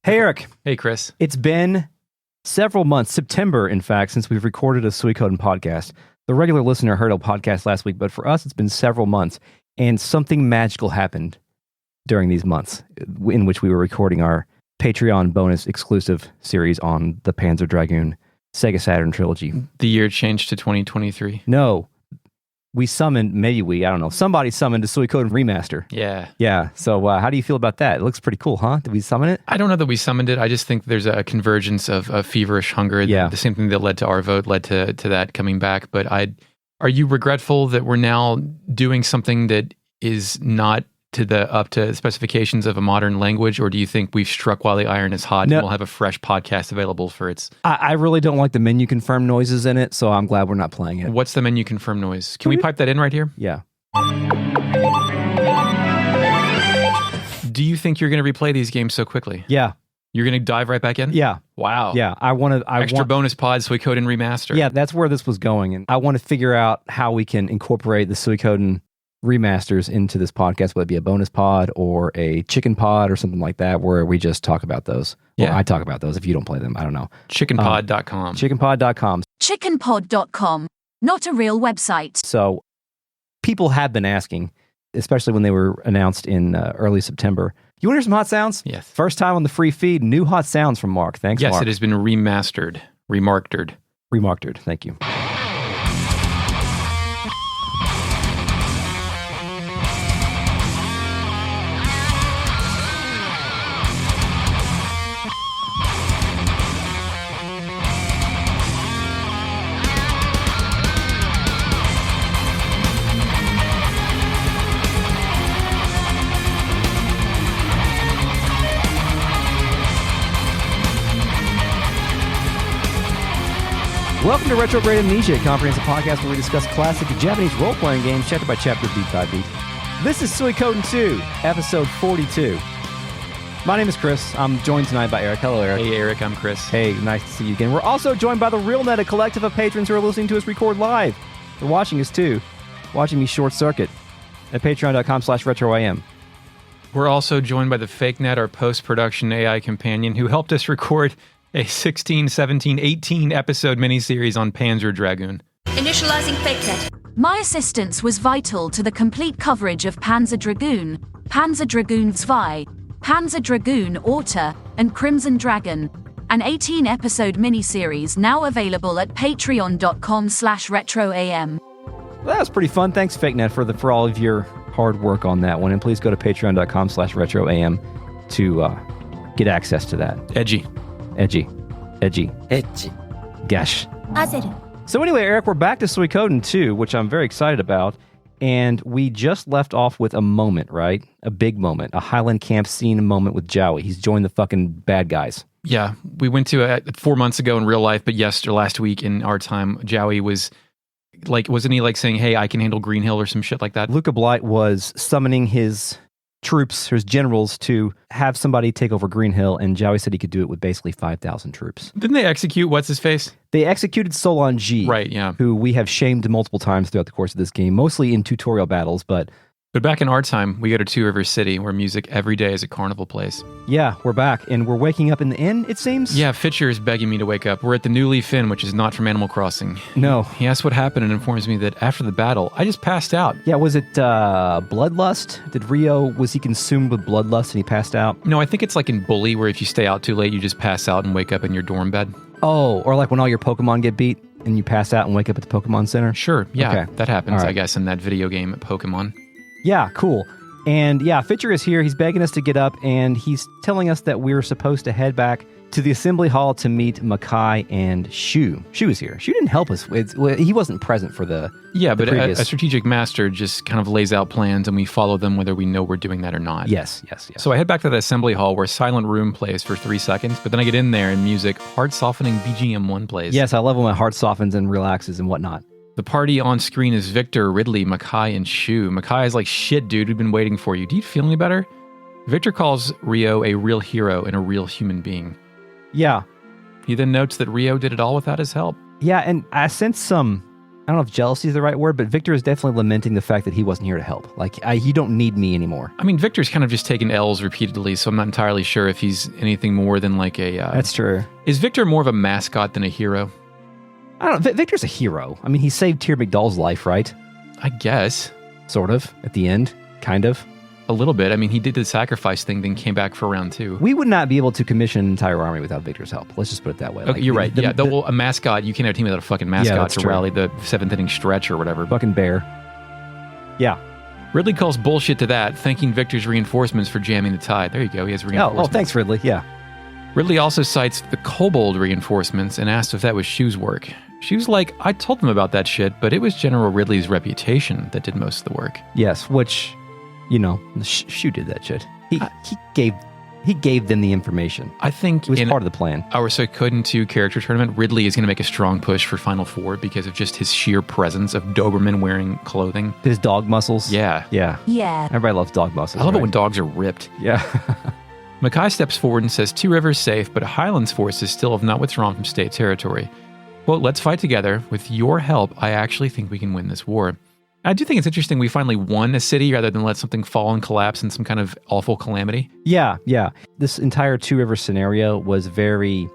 Hey, Eric. Hey, Chris. It's been several months, September, in fact, since we've recorded a Suikoden podcast. The regular listener heard a podcast last week, but for us, it's been several months, and something magical happened during these months in which we were recording our Patreon bonus exclusive series on the Panzer Dragoon Sega Saturn trilogy. The year changed to 2023. No. We summoned, somebody summoned a Suikoden remaster. Yeah. Yeah. So how do you feel about that? It looks pretty cool, huh? Did we summon it? I don't know that we summoned it. I just think there's a convergence of feverish hunger. Yeah. The same thing that led to our vote led to that coming back. But are you regretful that we're now doing something that is not up to specifications of a modern language, or do you think we've struck while the iron is hot and we'll have a fresh podcast available for its... I really don't like the menu confirm noises in it, so I'm glad we're not playing it. What's the menu confirm noise? Can we pipe that in right here? Yeah. Do you think you're going to replay these games so quickly? Yeah. You're going to dive right back in? Yeah. Wow. Yeah. Extra bonus pod, Suikoden Remaster. Yeah, that's where this was going, and I want to figure out how we can incorporate the Suikoden remasters into this podcast, whether it be a bonus pod or a chicken pod or something like that, where we just talk about those. Yeah. Or I talk about those if you don't play them. I don't know. Chickenpod.com. Chickenpod.com. Chickenpod.com. Not a real website. So people have been asking, especially when they were announced in early September. You want to hear some hot sounds? Yes. First time on the free feed, new hot sounds from Mark. Thanks, Mark. Yes, it has been remastered. Remarked. Thank you. Welcome to Retrograde Amnesia, a comprehensive podcast where we discuss classic Japanese role-playing games chapter by chapter, beat by beat. This is Suikoden 2, episode 42. My name is Chris. I'm joined tonight by Eric. Hello, Eric. Hey, Eric. I'm Chris. Hey, nice to see you again. We're also joined by the RealNet, a collective of patrons who are listening to us record live. They're watching us, too. Watching me short circuit at patreon.com/retroam. We're also joined by the FakeNet, our post-production AI companion, who helped us record a 16, 17, 18 episode miniseries on Panzer Dragoon. Initializing FakeNet. My assistance was vital to the complete coverage of Panzer Dragoon, Panzer Dragoon 2, Panzer Dragoon Auto, and Crimson Dragon, an 18-episode miniseries now available at patreon.com/retroam. Well, that was pretty fun. Thanks, FakeNet, for all of your hard work on that one. And please go to patreon.com/retroam to get access to that. Edgy. Gosh. So anyway, Eric, we're back to Suikoden 2, which I'm very excited about. And we just left off with a moment, right? A big moment. A Highland Camp scene moment with Jowie. He's joined the fucking bad guys. Yeah, we went to 4 months ago in real life, but last week in our time, Jowie was like, wasn't he like saying, hey, I can handle Green Hill or some shit like that? Luca Blight was summoning his troops, his generals, to have somebody take over Green Hill, and Jowie said he could do it with basically 5,000 troops. Didn't they execute what's-his-face? They executed Solon G, right? Yeah, who we have shamed multiple times throughout the course of this game, mostly in tutorial battles, but back in our time, we go to Two Rivers City, where music every day is a carnival place. Yeah, we're back, and we're waking up in the inn, it seems? Yeah, Fitcher is begging me to wake up. We're at the New Leaf Inn, which is not from Animal Crossing. No. He asks what happened and informs me that after the battle, I just passed out. Yeah, was it bloodlust? Was he consumed with bloodlust and he passed out? No, I think it's like in Bully, where if you stay out too late, you just pass out and wake up in your dorm bed. Oh, or like when all your Pokemon get beat and you pass out and wake up at the Pokemon Center? Sure, yeah, okay. That happens, right. I guess, in that video game, Pokemon. Yeah, cool. And yeah, Fitcher is here. He's begging us to get up, and he's telling us that we're supposed to head back to the assembly hall to meet Makai and Shu. Shu is here. Shu didn't help us. He wasn't present for the previous. A strategic master just kind of lays out plans, and we follow them whether we know we're doing that or not. Yes. So I head back to the assembly hall where Silent Room plays for 3 seconds, but then I get in there and music, heart-softening BGM 1 plays. Yes, I love when my heart softens and relaxes and whatnot. The party on screen is Victor, Ridley, Makai, and Shu. Makai is like, shit, dude, we've been waiting for you. Do you feel any better? Victor calls Rio a real hero and a real human being. Yeah. He then notes that Rio did it all without his help. Yeah, and I sense some I don't know if jealousy is the right word, but Victor is definitely lamenting the fact that he wasn't here to help. Like, you don't need me anymore. I mean, Victor's kind of just taken L's repeatedly, so I'm not entirely sure if he's anything more than like a... That's true. Is Victor more of a mascot than a hero? I don't know. Victor's a hero. I mean, he saved Tyr McDowell's life, right? I guess. Sort of. At the end. Kind of. A little bit. I mean, he did the sacrifice thing, then came back for round 2. We would not be able to commission an entire army without Victor's help. Let's just put it that way. Okay, you're right. A mascot, you can't have a team without a fucking mascot to rally the 7th inning stretch or whatever. Fucking bear. Yeah. Ridley calls bullshit to that, thanking Victor's reinforcements for jamming the tide. There you go. He has reinforcements. Oh, thanks, Ridley. Yeah. Ridley also cites the kobold reinforcements and asked if that was Shu's work. Shu's like, I told them about that shit, but it was General Ridley's reputation that did most of the work. Yes, which... Shu did that shit. He gave them the information. I think it was part of the plan. Our Suikoden 2 character tournament, Ridley is going to make a strong push for Final Four because of just his sheer presence of Doberman wearing clothing. His dog muscles. Yeah. Everybody loves dog muscles. I love it when dogs are ripped. Yeah. Mackay steps forward and says, Two Rivers safe, but Highlands forces still have not withdrawn from state territory. Quote, let's fight together. With your help, I actually think we can win this war. I do think it's interesting we finally won a city rather than let something fall and collapse in some kind of awful calamity. Yeah. This entire Two Rivers scenario was very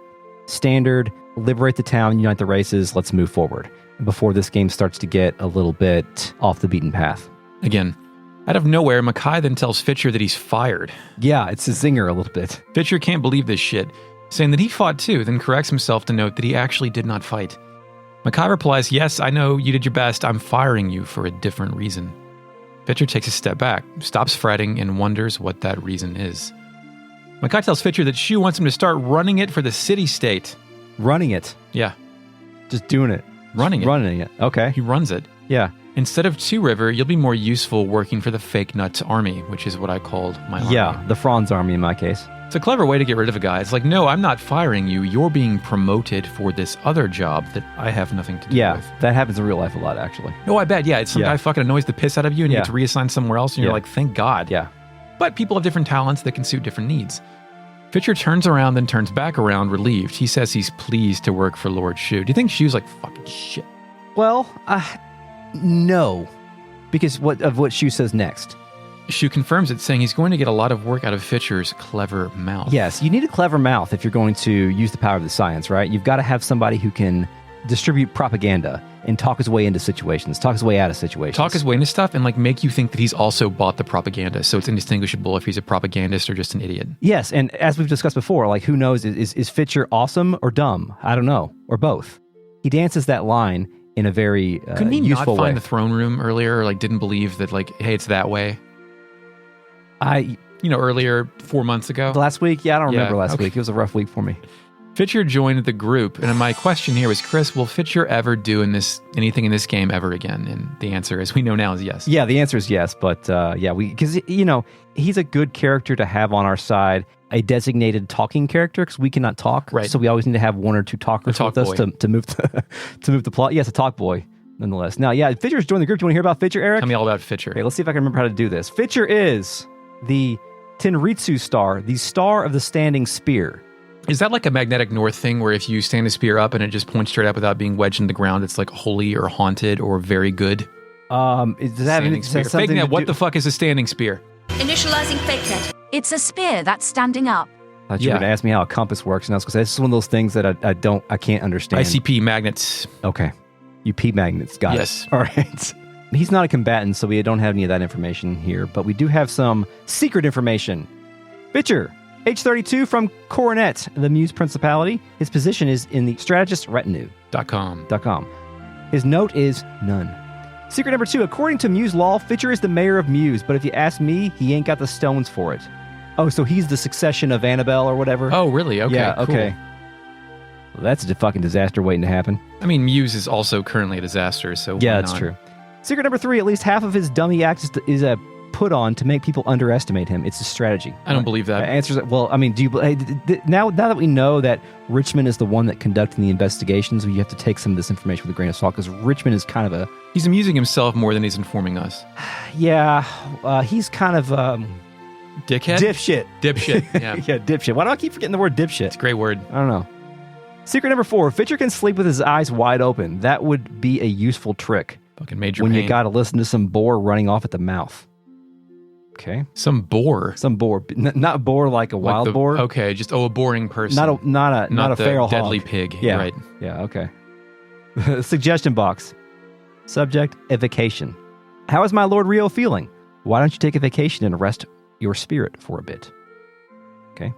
standard. Liberate the town, unite the races, let's move forward. Before this game starts to get a little bit off the beaten path. Again, out of nowhere, Mackay then tells Fitcher that he's fired. Yeah, it's a zinger a little bit. Fitcher can't believe this shit, saying that he fought too, then corrects himself to note that he actually did not fight. Mackay replies, yes, I know you did your best. I'm firing you for a different reason. Fitcher takes a step back, stops fretting, and wonders what that reason is. Mackay tells Fitcher that Shu wants him to start running it for the city-state. Running it? Yeah. Just doing it. Running it. Okay. He runs it. Yeah. Instead of Two River, you'll be more useful working for the Fake Nuts Army, which is what I called my army. Yeah, the Franz Army in my case. It's a clever way to get rid of a guy. It's like, no, I'm not firing you. You're being promoted for this other job that I have nothing to do with. Yeah, that happens in real life a lot, actually. No, I bet. Yeah, it's some guy fucking annoys the piss out of you and you get to reassign somewhere else and you're like, thank God. Yeah. But people have different talents that can suit different needs. Fitcher turns around, then turns back around, relieved. He says he's pleased to work for Lord Shu. Do you think Shu's like, fucking shit? Well, no. Because of what Shu says next. Shu confirms it, saying he's going to get a lot of work out of Fitcher's clever mouth. Yes, you need a clever mouth if you're going to use the power of the science, right? You've got to have somebody who can distribute propaganda and talk his way into situations, talk his way out of situations. Talk his way into stuff and like make you think that he's also bought the propaganda, so it's indistinguishable if he's a propagandist or just an idiot. Yes, and as we've discussed before, like who knows, is Fitcher awesome or dumb? I don't know, or both. He dances that line in a very Couldn't he useful not find way. the throne room earlier, or like didn't believe that like, hey, it's that way? Earlier 4 months ago. Last week? Yeah, I don't remember last week. It was a rough week for me. Fitcher joined the group, and my question here was, Chris, will Fitcher ever do anything in this game ever again? And the answer, as we know now, is yes. Yeah, the answer is yes, but because he's a good character to have on our side, a designated talking character, because we cannot talk, right? So we always need to have one or two talkers with us to move the plot. Yes, a talk boy. Nonetheless. Now, Fitcher's joined the group. Do you want to hear about Fitcher, Eric? Tell me all about Fitcher. Okay, let's see if I can remember how to do this. Fitcher is the Tenritsu star, the star of the standing spear. Is that like a magnetic north thing where if you stand a spear up and it just points straight up without being wedged in the ground, it's like holy or haunted or very good? Does that have Fake net, what the fuck is a standing spear? Initializing fake net. It's a spear that's standing up. I thought you were going to ask me how a compass works, and I was going to say, this is one of those things that I can't understand. ICP magnets. Okay. UP magnets, got it. Yes. All right. He's not a combatant, so we don't have any of that information here, but we do have some secret information. Fitcher, age 32, from Coronet, the Muse Principality. His position is in the strategist retinue.com. His note is none. Secret number 2, according to Muse law, Fitcher is the mayor of Muse, but if you ask me, he ain't got the stones for it. Oh, so he's the succession of Annabelle or whatever? Oh, really? Okay, yeah, cool. Okay. Well, that's a fucking disaster waiting to happen. I mean, Muse is also currently a disaster, so yeah, that's true. Secret number 3, at least half of his dummy act is a put on to make people underestimate him. It's a strategy. I don't believe that. Answers. Well, I mean, do you now that we know that Richmond is the one that conducting the investigations, you have to take some of this information with a grain of salt, because Richmond is kind of he's amusing himself more than he's informing us. Yeah, he's kind of dickhead, dipshit. Yeah, yeah, dipshit. Why do I keep forgetting the word dipshit? It's a great word. I don't know. Secret number 4, Fitcher can sleep with his eyes wide open. That would be a useful trick. Fucking major when pain. you got to listen to some boar running off at the mouth. Okay. Some boar. Some boar. Not boar like a wild boar. Okay, just a boring person. Not a the feral deadly hog. pig. Yeah. Right. Yeah, okay. Suggestion box. Subject, a vacation. How is my Lord Rio feeling? Why don't you take a vacation and rest your spirit for a bit? Okay.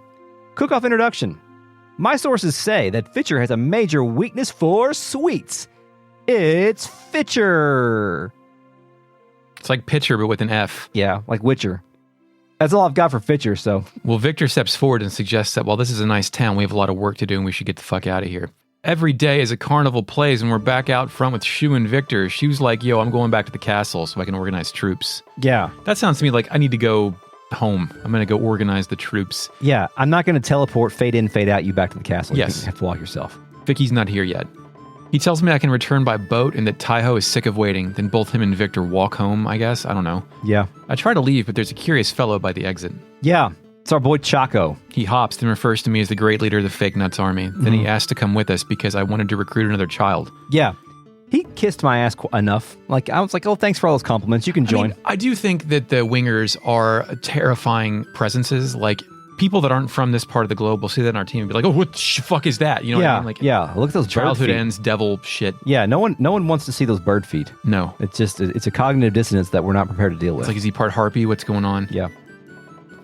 Cook-off introduction. My sources say that Fitcher has a major weakness for sweets. It's Fitcher. It's like pitcher, but with an F. Yeah, like Witcher. That's all I've got for Fitcher, so. Well, Victor steps forward and suggests that while this is a nice town, we have a lot of work to do and we should get the fuck out of here. Every day as a carnival plays and we're back out front with Shu and Victor. Shu's like, yo, I'm going back to the castle so I can organize troops. Yeah. That sounds to me like I need to go home. I'm going to go organize the troops. Yeah, I'm not going to teleport, fade in, fade out you back to the castle. Yes. You have to walk yourself. Vicky's not here yet. He tells me I can return by boat and that Taiho is sick of waiting. Then both him and Victor walk home, I guess. I don't know. Yeah. I try to leave, but there's a curious fellow by the exit. Yeah, it's our boy Chaco. He hops, then refers to me as the great leader of the Fake Nuts Army. Then he asked to come with us because I wanted to recruit another child. Yeah. He kissed my ass enough. Like, I was like, oh, thanks for all those compliments. You can join. I do think that the wingers are terrifying presences. Like, people that aren't from this part of the globe will see that in our team and be like, oh, what the fuck is that? You know what I mean? Like, yeah. Look at those bird childhood feet. ends, devil shit. Yeah, no one wants to see those bird feet. No. It's a cognitive dissonance that we're not prepared to deal with. It's like, is he part harpy? What's going on? Yeah.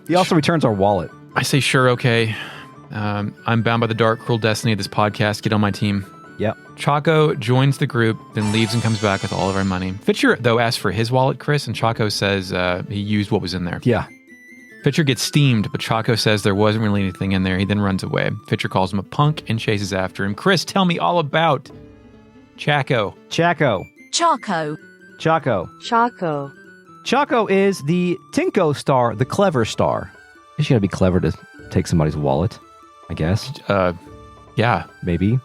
He also returns our wallet. I say, sure, okay. I'm bound by the dark, cruel destiny of this podcast. Get on my team. Yep. Chaco joins the group, then leaves and comes back with all of our money. Fitcher, though, asks for his wallet, Chris, and Chaco says he used what was in there. Yeah. Fitcher gets steamed, but Chaco says there wasn't really anything in there. He then runs away. Fitcher calls him a punk and chases after him. Chris, tell me all about Chaco. Chaco. Chaco. Chaco. Chaco. Chaco is the Tinko star, the clever star. You gotta be clever to take somebody's wallet, I guess. Yeah. Maybe.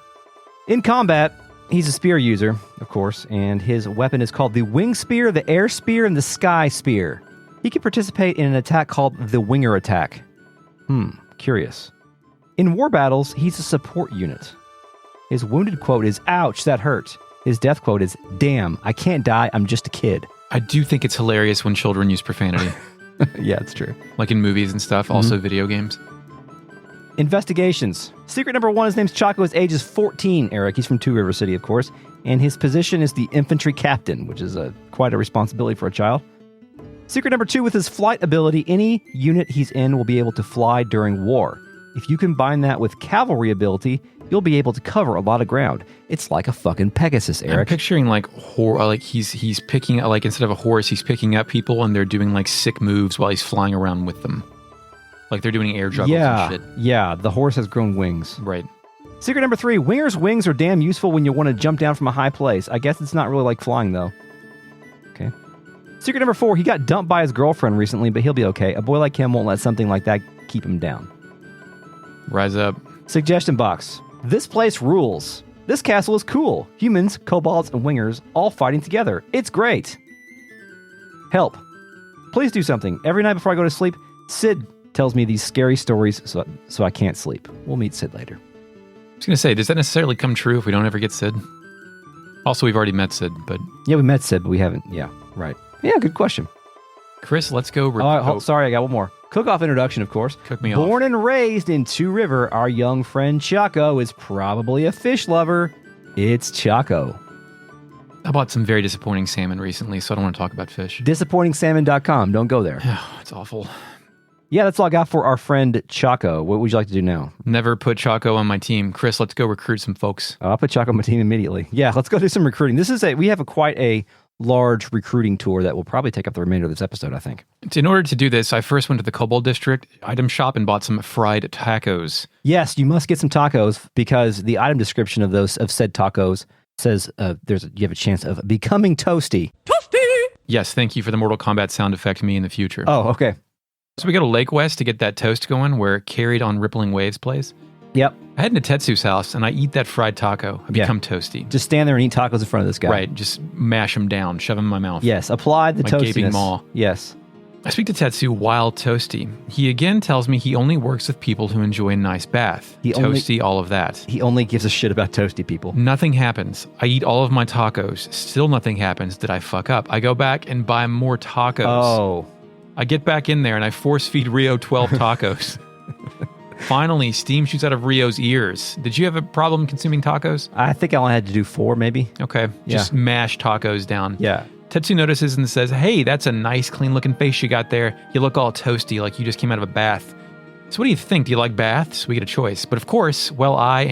In combat, he's a spear user, of course, and his weapon is called the Wing Spear, the Air Spear, and the Sky Spear. He can participate in an attack called the Winger Attack. Curious. In war battles, he's a support unit. His wounded quote is, ouch, that hurt. His death quote is, damn, I can't die, I'm just a kid. I do think it's hilarious when children use profanity. Yeah, it's true. Like in movies and stuff, also video games. Investigations. Secret number 1, his name's Chaco. His age is 14, Eric. He's from Two River City, of course. And his position is the infantry captain, which is quite a responsibility for a child. Secret number 2, with his flight ability, any unit he's in will be able to fly during war. If you combine that with cavalry ability, you'll be able to cover a lot of ground. It's like a fucking Pegasus, Eric. I'm picturing like he's picking, like instead of a horse, he's picking up people and they're doing like sick moves while he's flying around with them. Like they're doing air juggles and shit. Yeah, the horse has grown wings. Right. Secret number 3, wingers' wings are damn useful when you want to jump down from a high place. I guess it's not really like flying, though. Okay. Secret number 4, he got dumped by his girlfriend recently, but he'll be okay. A boy like him won't let something like that keep him down. Rise up. Suggestion box. This place rules. This castle is cool. Humans, kobolds, and wingers all fighting together. It's great. Help. Please do something. Every night before I go to sleep, Sid tells me these scary stories so I can't sleep. We'll meet Sid later. I was going to say, does that necessarily come true if we don't ever get Sid? Also, we've already met Sid, but... Yeah, we met Sid, but we haven't. Yeah, right. Yeah, good question. Chris, let's go... Sorry, I got one more. Cook-off introduction, of course. Cook me off. Born and raised in Two River, our young friend Chaco is probably a fish lover. It's Chaco. I bought some very disappointing salmon recently, so I don't want to talk about fish. DisappointingSalmon.com. Don't go there. It's awful. Yeah, that's all I got for our friend Chaco. What would you like to do now? Never put Chaco on my team. Chris, let's go recruit some folks. I'll put Chaco on my team immediately. Yeah, let's go do some recruiting. We have quite a large recruiting tour that will probably take up the remainder of this episode, I think. In order to do this, I first went to the Kobold District item shop and bought some fried tacos. Yes, you must get some tacos because the item description of said tacos says you have a chance of becoming toasty. Toasty! Yes, thank you for the Mortal Kombat sound effect me in the future. Oh, okay. So we go to Lake West to get that toast going where Carried on Rippling Waves plays. Yep. I head into Tetsu's house and I eat that fried taco. I become toasty. Just stand there and eat tacos in front of this guy. Right. Just mash them down, shove them in my mouth. Yes. Apply the my toastiness. Gaping maw. Yes. I speak to Tetsu while toasty. He again tells me he only works with people who enjoy a nice bath. Toasty, all of that. He only gives a shit about toasty people. Nothing happens. I eat all of my tacos. Still nothing happens. Did I fuck up? I go back and buy more tacos. Oh. I get back in there and I force feed Rio 12 tacos. Finally, steam shoots out of Rio's ears. Did you have a problem consuming tacos? I think I only had to do 4, maybe. Okay. Just mash tacos down. Yeah. Tetsu notices and says, hey, that's a nice, clean-looking face you got there. You look all toasty like you just came out of a bath. So what do you think? Do you like baths? We get a choice. But of course, well, I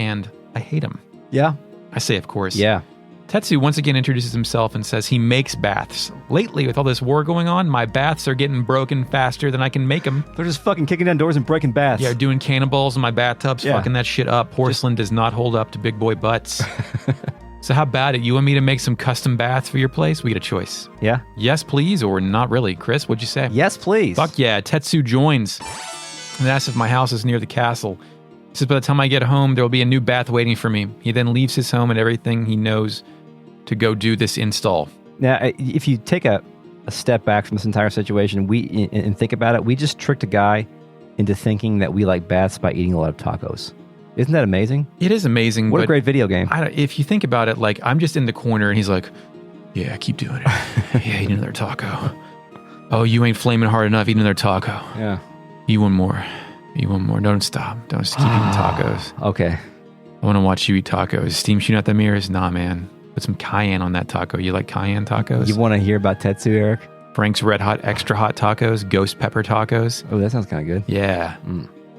hate him. Yeah. I say of course. Yeah. Tetsu once again introduces himself and says he makes baths. Lately, with all this war going on, my baths are getting broken faster than I can make them. They're just fucking kicking down doors and breaking baths. Yeah, doing cannonballs in my bathtubs, fucking that shit up. Porcelain does not hold up to big boy butts. So how about it? You want me to make some custom baths for your place? We get a choice. Yeah. Yes, please, or not really. Chris, what'd you say? Yes, please. Fuck yeah. Tetsu joins and asks if my house is near the castle. He says by the time I get home, there will be a new bath waiting for me. He then leaves his home and everything he knows to go do this install. Now, if you take a step back from this entire situation and think about it, we just tricked a guy into thinking that we like baths by eating a lot of tacos. Isn't that amazing? It is amazing. What a great video game. If you think about it, like I'm just in the corner and he's like, yeah, keep doing it. Yeah, eat another taco. Oh, you ain't flaming hard enough. Eat another taco. Yeah. Eat one more. Eat one more. Don't stop. Don't keep eating tacos. Okay. I want to watch you eat tacos. Steam shooting out the mirrors? Nah, man. Put some cayenne on that taco. You like cayenne tacos? You want to hear about Tetsu, Eric? Frank's Red Hot Extra Hot Tacos. Ghost Pepper Tacos. Oh, that sounds kind of good. Yeah.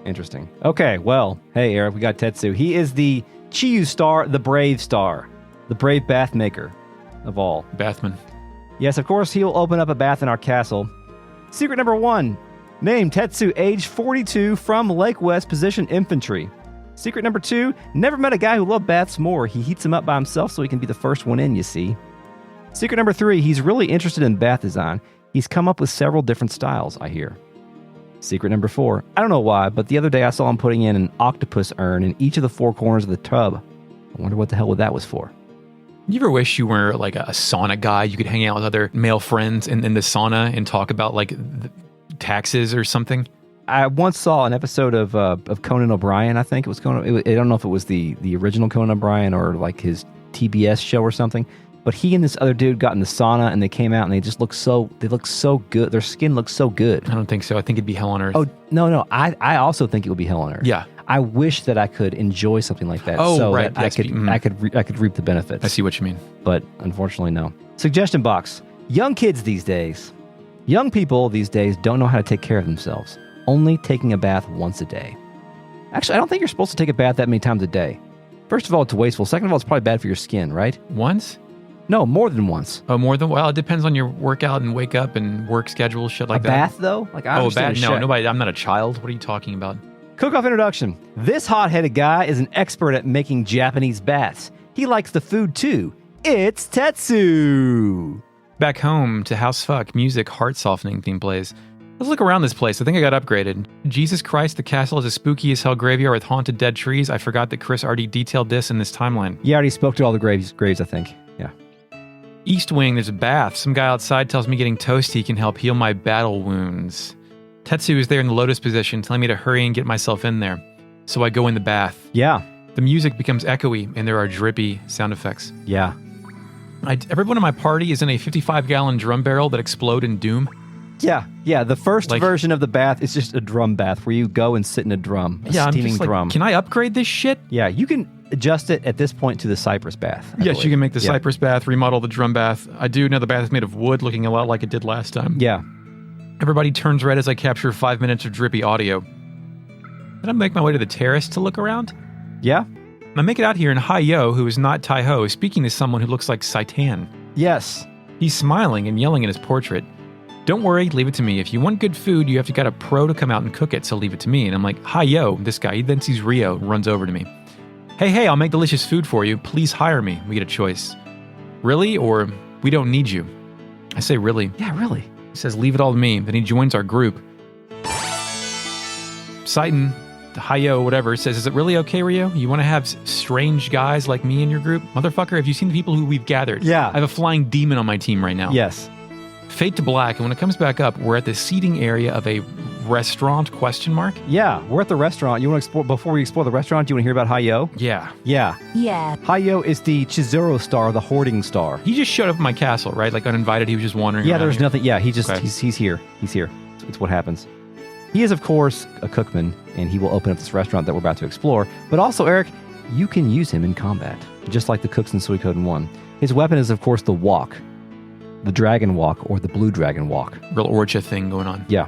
Interesting. Okay, well, hey, Eric, we got Tetsu. He is the Chiyu star, the brave star, the brave bath maker of all. Bathman. Yes, of course, he'll open up a bath in our castle. Secret number 1. Name Tetsu, age 42, from Lake West, position infantry. Secret number 2. Never met a guy who loved baths more. He heats them up by himself so he can be the first one in, you see. Secret number 3. He's really interested in bath design. He's come up with several different styles, I hear. Secret number 4. I don't know why, but the other day I saw him putting in an octopus urn in each of the 4 corners of the tub. I wonder what the hell that was for. You ever wish you were like a sauna guy? You could hang out with other male friends in the sauna and talk about like taxes or something? I once saw an episode of Conan O'Brien, I think it was Conan. I don't know if it was the original Conan O'Brien or like his TBS show or something. But he and this other dude got in the sauna and they came out and they look so good. Their skin looks so good. I don't think so. I think it'd be hell on earth. Oh, no. I also think it would be hell on earth. Yeah. I wish that I could enjoy something like that. Oh, so right. that I could reap the benefits. I see what you mean. But unfortunately, no. Suggestion box. Young kids these days. Young people these days don't know how to take care of themselves. Only taking a bath once a day. Actually, I don't think you're supposed to take a bath that many times a day. First of all, it's wasteful. Second of all, it's probably bad for your skin, right? Once? No, more than once. Oh, more than well, it depends on your workout and wake up and work schedule, shit like that. A bath though? Like I a bath? No, shit. nobody. I'm not a child. What are you talking about? Cook-off introduction. This hot-headed guy is an expert at making Japanese baths. He likes the food too. It's Tetsu. Back home to house fuck music, heart softening theme plays. Let's look around this place. I think I got upgraded. Jesus Christ, the castle is a spooky as hell graveyard with haunted dead trees. I forgot that Chris already detailed this in this timeline. You already spoke to all the graves, I think. Yeah. East wing, there's a bath. Some guy outside tells me getting toasty can help heal my battle wounds. Tetsu is there in the lotus position, telling me to hurry and get myself in there. So I go in the bath. Yeah. The music becomes echoey, and there are drippy sound effects. Yeah. Everyone in my party is in a 55-gallon drum barrel that explode in Doom. Yeah. The first version of the bath is just a drum bath where you go and sit in a drum, steaming drum. Can I upgrade this shit? Yeah, you can adjust it at this point to the cypress bath. I Yes, believe. you can make the cypress bath, remodel the drum bath. I do know the bath is made of wood, looking a lot like it did last time. Yeah. Everybody turns red as I capture 5 minutes of drippy audio. Then I make my way to the terrace to look around. Yeah? I make it out here, and Hi-Yo, who is not Tai-Ho, is speaking to someone who looks like Saitan. Yes. He's smiling and yelling at his portrait. Don't worry, leave it to me. If you want good food, you have to get a pro to come out and cook it, so leave it to me. And I'm like, Hi-Yo, this guy. He then sees Rio and runs over to me. Hey, I'll make delicious food for you. Please hire me. We get a choice. Really? Or we don't need you. I say really. Yeah, really. He says, leave it all to me. Then he joins our group. Saitan, Hi-Yo, whatever, says, is it really okay, Rio? You want to have strange guys like me in your group? Motherfucker, have you seen the people who we've gathered? Yeah. I have a flying demon on my team right now. Yes. Fade to black, and when it comes back up, we're at the seating area of a restaurant, ? Yeah, we're at the restaurant. You want to explore, before we explore the restaurant, do you want to hear about Hayo? Yeah. Yeah. Yeah. Hayo is the Chizuru star, the hoarding star. He just showed up at my castle, right? Like uninvited, he was just wandering Yeah, around there's here. nothing. Yeah, he's here. He's here. It's what happens. He is, of course, a cookman, and he will open up this restaurant that we're about to explore. But also, Eric, you can use him in combat, just like the cooks in Suikoden 1. His weapon is, of course, the walk. The dragon walk, or the blue dragon walk. Real Orcha thing going on. Yeah.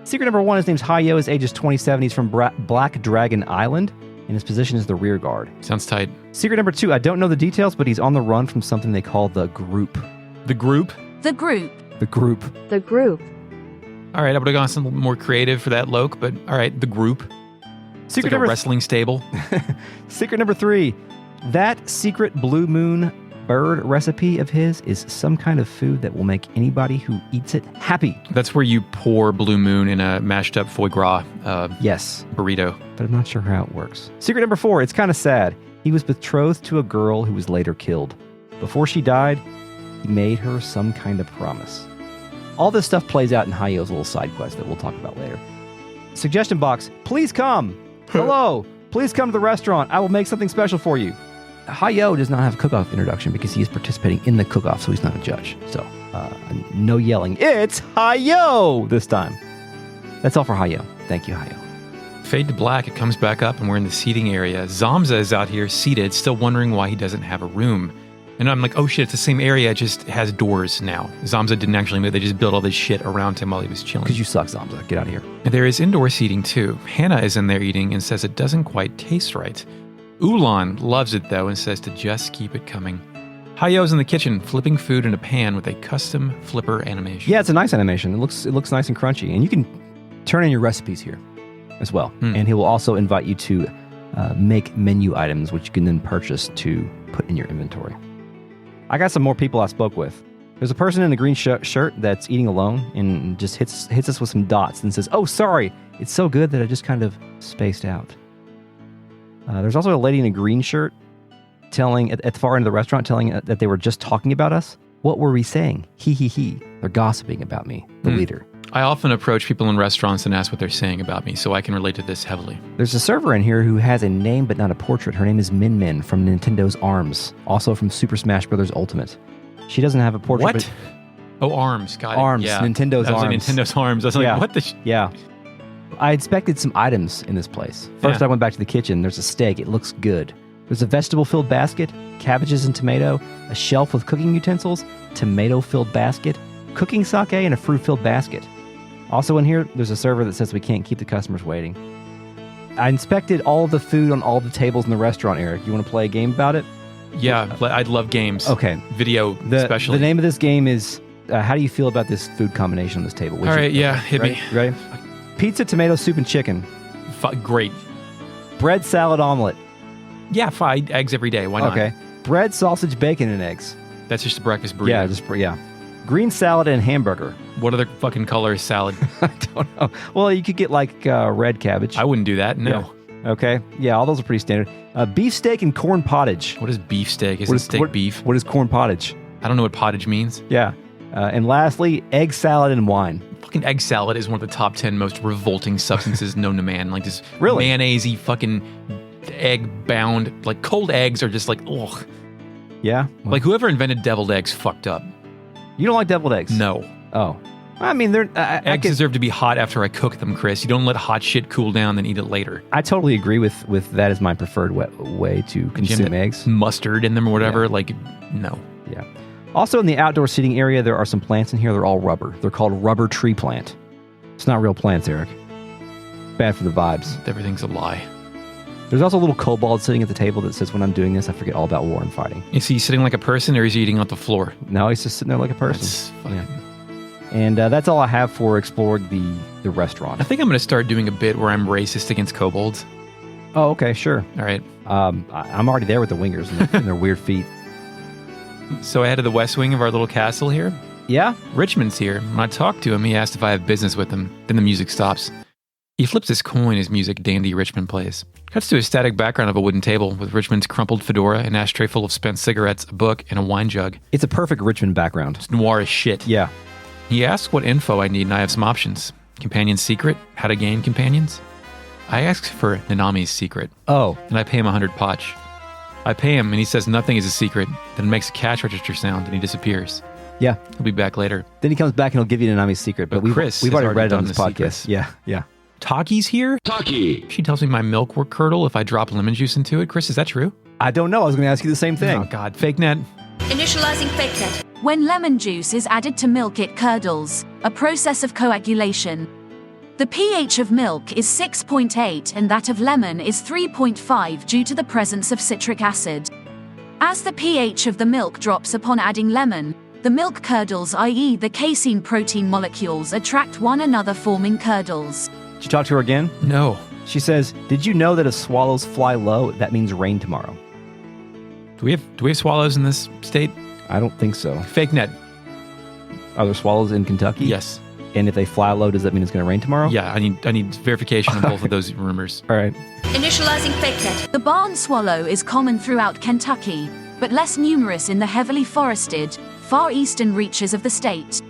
Secret number 1, his name's Hayo. His age is 27. He's from Black Dragon Island, and his position is the rear guard. Sounds tight. Secret number 2, I don't know the details, but he's on the run from something they call the group. The group? The group. The group. The group. All right, I would have gone something more creative for that, Loke, but all right, the group. Secret It's like a number wrestling stable. Secret number 3, that secret blue moon bird recipe of his is some kind of food that will make anybody who eats it happy. That's where you pour Blue Moon in a mashed up foie gras Yes, burrito. but I'm not sure how it works. Secret number 4, it's kind of sad. He was betrothed to a girl who was later killed. Before she died, he made her some kind of promise. All this stuff plays out in Hayo's little side quest that we'll talk about later. Suggestion box, please come. Hello, please come to the restaurant. I will make something special for you. Hayo does not have a cook-off introduction because he is participating in the cook-off, so he's not a judge. So, no yelling. It's Hayo this time. That's all for Hayo. Thank you, Hayo. Fade to black, it comes back up, and we're in the seating area. Zamza is out here seated, still wondering why he doesn't have a room. And I'm like, oh shit, it's the same area, it just has doors now. Zamza didn't actually move, they just built all this shit around him while he was chilling. Because you suck, Zamza. Get out of here. And there is indoor seating too. Hannah is in there eating and says it doesn't quite taste right. Ulan loves it though and says to just keep it coming. Hayo's in the kitchen, flipping food in a pan with a custom flipper animation. Yeah, it's a nice animation. It looks nice and crunchy. And you can turn in your recipes here as well. And he will also invite you to make menu items, which you can then purchase to put in your inventory. I got some more people I spoke with. There's a person in a green shirt that's eating alone and just hits us with some dots and says, oh, sorry, it's so good that I just kind of spaced out. There's also a lady in a green shirt telling at the far end of the restaurant, telling that they were just talking about us. What were we saying? He. They're gossiping about me, the leader. I often approach people in restaurants and ask what they're saying about me, so I can relate to this heavily. There's a server in here who has a name but not a portrait. Her name is Min Min from Nintendo's ARMS, also from Super Smash Bros. Ultimate. She doesn't have a portrait. What? Oh, ARMS. Got it. ARMS. Yeah. Nintendo's that was ARMS. Nintendo's ARMS. I was like, what the Yeah. I inspected some items in this place. First, I went back to the kitchen. There's a steak. It looks good. There's a vegetable-filled basket, cabbages and tomato, a shelf with cooking utensils, tomato-filled basket, cooking sake, and a fruit-filled basket. Also in here, there's a server that says we can't keep the customers waiting. I inspected all of the food on all the tables in the restaurant, Eric. You want to play a game about it? Yeah, I'd love games. Okay. Video especially. The name of this game is, how do you feel about this food combination on this table? All right, hit me. Ready? Pizza, tomato soup, and chicken. Great. Bread, salad, omelet. Yeah, fine. Eggs every day. Why not? Okay. Bread, sausage, bacon, and eggs. That's just a breakfast burrito. Yeah. Green salad and hamburger. What other fucking color is salad? I don't know. Well, you could get like red cabbage. I wouldn't do that. No. Yeah. Okay. Yeah, all those are pretty standard. Beef steak and corn pottage. What is beef steak? Isn't steak beef? What is corn pottage? I don't know what pottage means. Yeah. And lastly, egg salad and wine. Fucking egg salad is one of the top 10 most revolting substances known to man. Like this Really? mayonnaise-y fucking egg-bound, like cold eggs are just like, ugh. Yeah? Like whoever invented deviled eggs fucked up. You don't like deviled eggs? No. Oh. I mean, they're... Eggs deserve to be hot after I cook them, Chris. You don't let hot shit cool down then eat it later. I totally agree with that as my preferred way to consume eggs. Mustard in them or whatever. Yeah. Like, no. Yeah. Also in the outdoor seating area, there are some plants in here. They're all rubber. They're called rubber tree plant. It's not real plants, Eric. Bad for the vibes. Everything's a lie. There's also a little kobold sitting at the table that says, when I'm doing this, I forget all about war and fighting. Is he sitting like a person or is he eating off the floor? No, he's just sitting there like a person. That's fucking... And that's all I have for exploring the restaurant. I think I'm going to start doing a bit where I'm racist against kobolds. Oh, okay, sure. All right. I'm already there with the wingers and their weird feet. So I head to the west wing of our little castle here. Yeah? Richmond's here. When I talk to him, he asked if I have business with him. Then the music stops. He flips his coin as music Dandy Richmond plays. Cuts to a static background of a wooden table with Richmond's crumpled fedora, an ashtray full of spent cigarettes, a book, and a wine jug. It's a perfect Richmond background. It's noir as shit. Yeah. He asks what info I need, and I have some options. Companion's secret, how to gain companions. I ask for Nanami's secret. Oh. And I pay him 100 potch. I pay him, and he says nothing is a secret. Then it makes a cash register sound, and he disappears. Yeah. He'll be back later. Then he comes back and he'll give you Nanami's secret. But we've already read it on this podcast. Secrets. Yeah. Taki's here? Taki. She tells me my milk will curdle if I drop lemon juice into it. Chris, is that true? I don't know. I was going to ask you the same thing. Oh, God. Fake net. Initializing fake net. When lemon juice is added to milk, it curdles, a process of coagulation. The pH of milk is 6.8 and that of lemon is 3.5 due to the presence of citric acid. As the pH of the milk drops upon adding lemon, the milk curdles, i.e. the casein protein molecules attract one another, forming curdles. Did you talk to her again? No. She says, did you know that if swallows fly low, that means rain tomorrow? Do we have swallows in this state? I don't think so. Fake net. Are there swallows in Kentucky? Yes. And if they fly low, does that mean it's going to rain tomorrow? Yeah, I need verification on both of those rumors. All right. Initializing fake net. The barn swallow is common throughout Kentucky, but less numerous in the heavily forested, far eastern reaches of the state.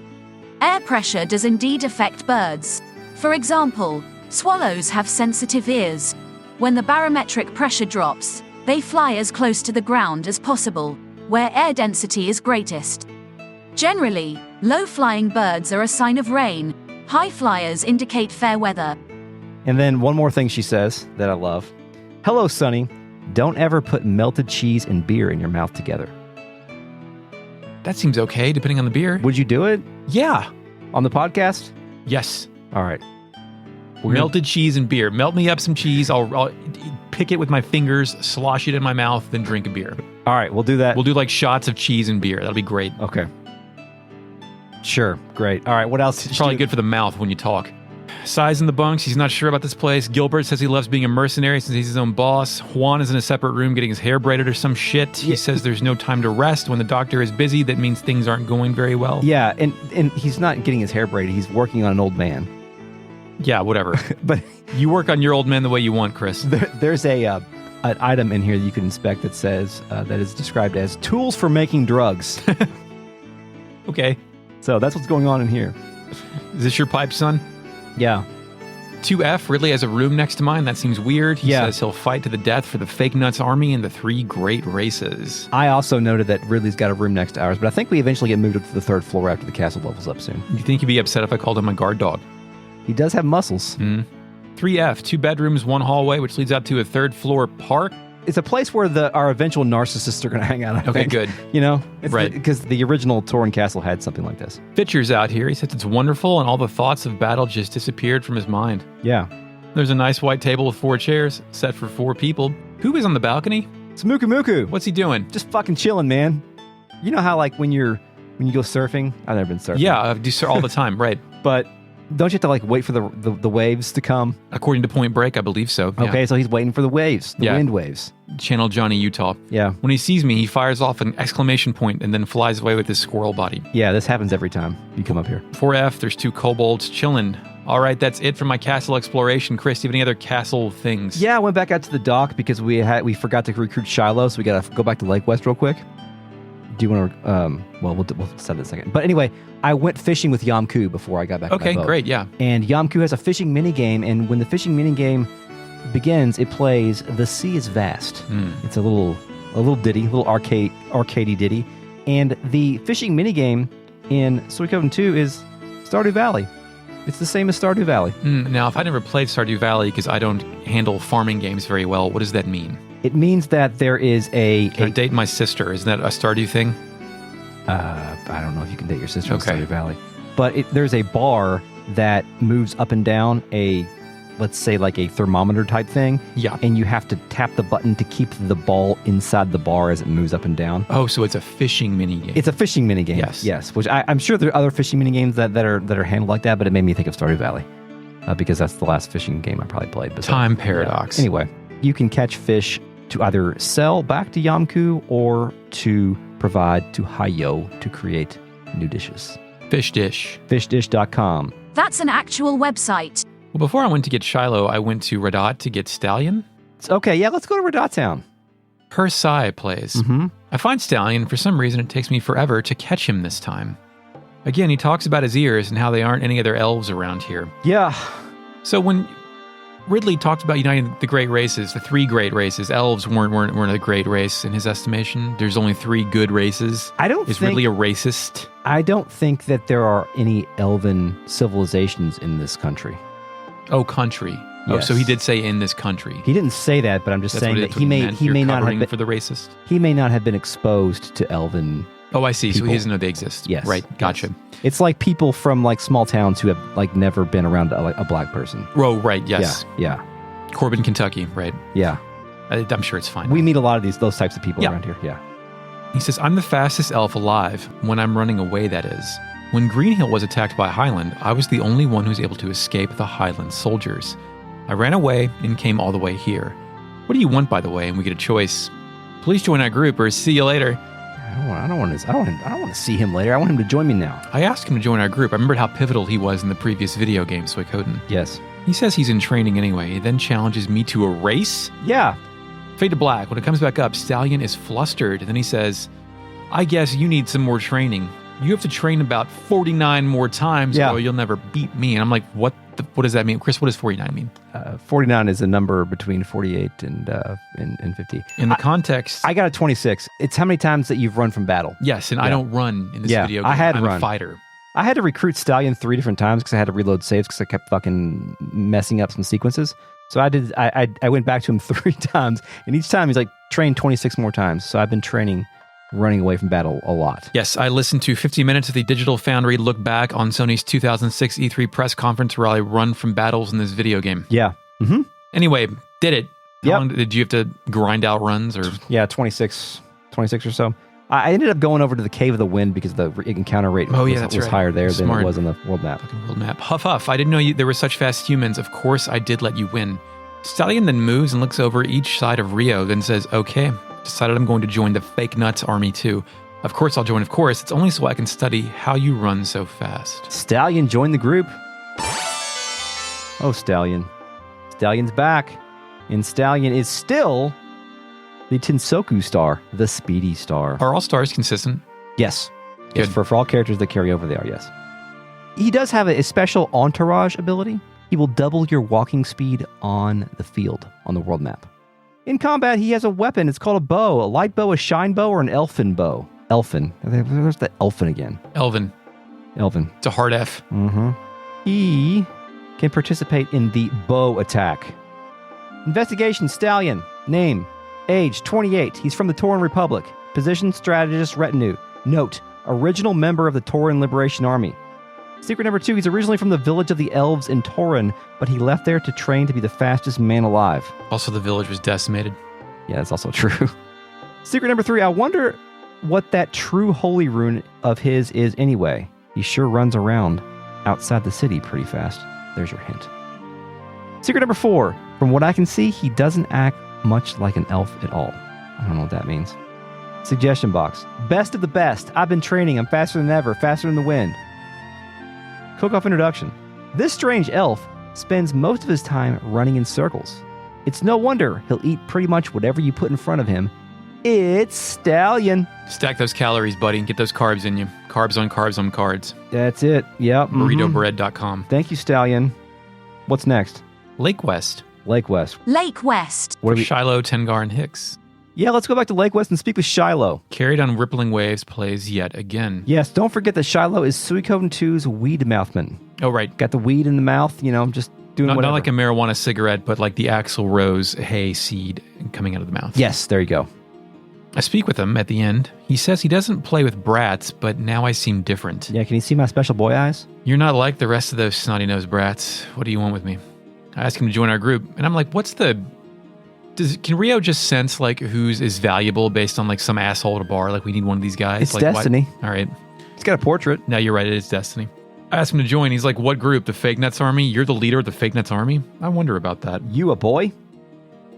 Air pressure does indeed affect birds. For example, swallows have sensitive ears. When the barometric pressure drops, they fly as close to the ground as possible, where air density is greatest. Generally, low-flying birds are a sign of rain. High flyers indicate fair weather. And then one more thing she says that I love. Hello, Sonny. Don't ever put melted cheese and beer in your mouth together. That seems okay, depending on the beer. Would you do it Yeah. on the podcast? Yes. All right. Melted cheese and beer. Melt me up some cheese. I'll pick it with my fingers, slosh it in my mouth, then drink a beer. All right, we'll do that. We'll do like shots of cheese and beer. That'll be great. Okay. Sure. Great. All right. What else? It's probably good for the mouth when you talk. Size in the bunks. He's not sure about this place. Gilbert says he loves being a mercenary since he's his own boss. Juan is in a separate room getting his hair braided or some shit. He says there's no time to rest. When the doctor is busy, that means things aren't going very well. Yeah, and he's not getting his hair braided. He's working on an old man. Yeah, whatever. But you work on your old man the way you want, Chris. there's an item in here that you can inspect that says that is described as tools for making drugs. Okay. So that's what's going on in here. Is this your pipe, son? Yeah. 2F Ridley has a room next to mine. That seems weird. He says he'll fight to the death for the Fake Nuts Army and the 3 great races. I also noted that Ridley's got a room next to ours, but I think we eventually get moved up to the 3rd floor after the castle levels up soon. You think he'd be upset if I called him a guard dog? He does have muscles. 3F, 2 bedrooms, 1 hallway, which leads out to a 3rd floor park. It's a place where our eventual narcissists are going to hang out. I think. Good. You know? Right. Because the original Torin Castle had something like this. Fitcher's out here. He says it's wonderful, and all the thoughts of battle just disappeared from his mind. Yeah. There's a nice white table with 4 chairs, set for 4 people. Who is on the balcony? It's Muku Muku. What's he doing? Just fucking chilling, man. You know how, like, when you go surfing? I've never been surfing. Yeah, I do all the time, right. But don't you have to, like, wait for the waves to come? According to Point Break, I believe so. Yeah. Okay, so he's waiting for the waves, the wind waves. Channel Johnny Utah. Yeah. When he sees me, he fires off an exclamation point and then flies away with his squirrel body. Yeah, this happens every time you come up here. 4F, there's 2 kobolds chilling. All right, that's it for my castle exploration. Chris, do you have any other castle things? Yeah, I went back out to the dock because we forgot to recruit Shiloh, so we got to go back to Lake West real quick. Do you want to, we'll decide in a second. But anyway, I went fishing with Yamku before I got back to my boat. Great, yeah. And Yamku has a fishing minigame, and when the fishing minigame begins, it plays The Sea is Vast. It's a little ditty, a little arcadey ditty. And the fishing minigame in Suikoden 2 is Stardew Valley. It's the same as Stardew Valley. Now, if I never played Stardew Valley because I don't handle farming games very well, what does that mean? It means that there is Can I date my sister? Isn't that a Stardew thing? I don't know if you can date your sister in Stardew Valley. But there's a bar that moves up and down let's say like a thermometer type thing. Yeah. And you have to tap the button to keep the ball inside the bar as it moves up and down. Oh, so it's a fishing minigame. It's a fishing minigame. Yes. Which I'm sure there are other fishing minigames that are handled like that, but it made me think of Stardew Valley because that's the last fishing game I probably played. Time paradox. Yeah. Anyway, you can catch fish to either sell back to Yamku or to provide to Hayo to create new dishes. Fish dish. Fishdish.com. That's an actual website. Well, before I went to get Shiloh, I went to Radat to get Stallion. Okay, yeah, let's go to Radat Town. Her Sai plays. Mm-hmm. I find Stallion, and for some reason it takes me forever to catch him this time. Again, he talks about his ears and how they aren't any other elves around here. Yeah. So when Ridley talked about uniting the great races, the 3 great races, elves weren't a great race in his estimation. There's only 3 good races. Is Ridley a racist? I don't think that there are any elven civilizations in this country. Oh, country. Yes. Oh, so he did say in this country. He didn't say that, but I'm just saying that he may not have been for the racist. He may not have been exposed to elven. Oh, I see. People. So he doesn't know they exist. Yes. Right. Gotcha. Yes. It's like people from like small towns who have like never been around a black person. Oh, right. Yes. Yeah. Corbin, Kentucky. Right. Yeah. I'm sure it's fine. We meet a lot of those types of people around here. Yeah. He says, I'm the fastest elf alive, when I'm running away, that is. When Greenhill was attacked by Highland, I was the only one who was able to escape the Highland soldiers. I ran away and came all the way here. What do you want, by the way? And we get a choice. Please join our group or see you later. I don't want to see him later. I want him to join me now. I asked him to join our group. I remembered how pivotal he was in the previous video game, Suikoden. Yes. He says he's in training anyway. He then challenges me to a race? Yeah. Fade to black. When it comes back up, Stallion is flustered. And then he says, I guess you need some more training. You have to train about 49 more times or you'll never beat me. And I'm like, what does that mean? Chris, what does 49 mean? 49 is a number between 48 and 50. In the context... I got a 26. It's how many times that you've run from battle. Yes, and I don't run in this video game. I'm a fighter. I had to recruit Stallion 3 different times because I had to reload saves because I kept fucking messing up some sequences. So I went back to him 3 times, and each time he's like, train 26 more times. So I've been training running away from battle a lot. Yes, I listened to 50 minutes of the Digital Foundry look back on Sony's 2006 E3 press conference where I run from battles in this video game. Yeah. Mm-hmm. Anyway, did it. How Yep. long did you have to grind out runs? Or Yeah, 26 or so. I ended up going over to the Cave of the Wind because the encounter rate was higher there than it was on the world map. Fucking world map. Huff. I didn't know there were such fast humans. Of course, I did let you win. Stallion then moves and looks over each side of Rio, then says, okay, decided I'm going to join the Fake Nuts army too. Of course I'll join, of course. It's only so I can study how you run so fast. Stallion joined the group. Oh, Stallion. Stallion's back. And Stallion is still the Tensoku star, the Speedy star. Are all stars consistent? Yes. Good. Yes, for all characters that carry over, they are, yes. He does have a special entourage ability. He will double your walking speed on the field, on the world map. In combat, he has a weapon. It's called a bow. A light bow, a shine bow, or an elfin bow. Elfin. There's the elfin again. Elvin. It's a hard F. Mm-hmm. He can participate in the bow attack. Investigation, Stallion. Name, age, 28. He's from the Tauran Republic. Position, strategist, retinue. Note, original member of the Tauran Liberation Army. Secret number 2, he's originally from the village of the elves in Tauran, but he left there to train to be the fastest man alive. Also, the village was decimated. Yeah, that's also true. Secret number 3, I wonder what that true holy rune of his is anyway. He sure runs around outside the city pretty fast. There's your hint. Secret number 4, from what I can see, he doesn't act much like an elf at all. I don't know what that means. Suggestion box. Best of the best. I've been training. I'm faster than ever, faster than the wind. Cook-off introduction. This strange elf spends most of his time running in circles. It's no wonder he'll eat pretty much whatever you put in front of him. It's Stallion. Stack those calories, buddy, and get those carbs in you. Carbs on cards. That's it. Yep. BurritoBread.com. Thank you, Stallion. What's next? Lake West. Lake West. Lake West. What are we? Shiloh, Tengar, and Hicks. Yeah, let's go back to Lake West and speak with Shiloh. Carried on rippling waves plays yet again. Yes, don't forget that Shiloh is Suikoden 2's weed mouthman. Oh, right. Got the weed in the mouth, just doing whatever. Not like a marijuana cigarette, but like the Axl Rose hay seed coming out of the mouth. Yes, there you go. I speak with him at the end. He says he doesn't play with brats, but now I seem different. Yeah, can you see my special boy eyes? You're not like the rest of those snotty-nosed brats. What do you want with me? I ask him to join our group, and I'm like, can Rio just sense like who's is valuable based on like some asshole at a bar? Like we need one of these guys. It's like, Destiny. All right. He's got a portrait. No, you're right. It is Destiny. I asked him to join. He's like, what group? The Fake Nuts Army? You're the leader of the Fake Nuts Army? I wonder about that. You a boy?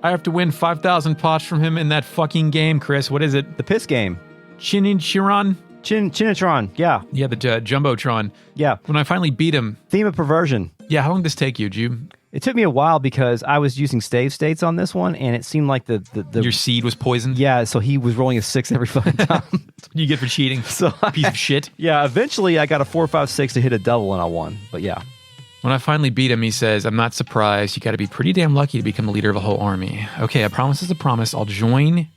I have to win 5,000 pots from him in that fucking game, Chris. What is it? The piss game. Chinitron? Chinitron, yeah. Yeah, the Jumbotron. Yeah. When I finally beat him. Theme of perversion. Yeah, how long did this take you? Did you It took me a while because I was using save states on this one, and it seemed like the Your seed was poisoned? Yeah, so he was rolling a 6 every fucking time. That's what you get for cheating. So Piece of shit. Yeah, eventually I got a 4, 5, 6 to hit a double, and I won. But yeah. When I finally beat him, he says, I'm not surprised. You got to be pretty damn lucky to become the leader of a whole army. Okay, a promise is a promise. I'll join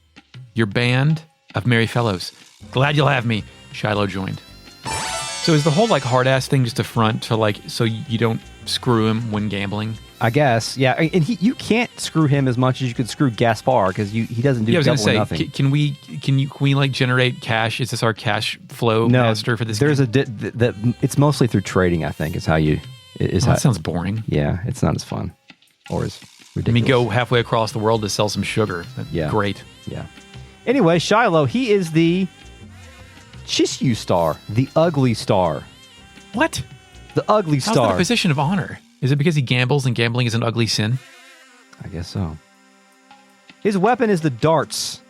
your band of merry fellows. Glad you'll have me. Shiloh joined. So is the whole like hard ass thing just a front to like so you don't screw him when gambling? I guess, yeah. And you can't screw him as much as you could screw Gaspar because he doesn't do double or nothing. Can we like generate cash? Is this our cash flow master for this? There's game? It's mostly through trading. I think is how you that sounds boring. Yeah, it's not as fun or as ridiculous. I mean, go halfway across the world to sell some sugar. Yeah, great. Yeah. Anyway, Shiloh, he is the Chishu star, the ugly star. What? The ugly How's star. that a position of honor? Is it because he gambles and gambling is an ugly sin? I guess so. His weapon is the darts,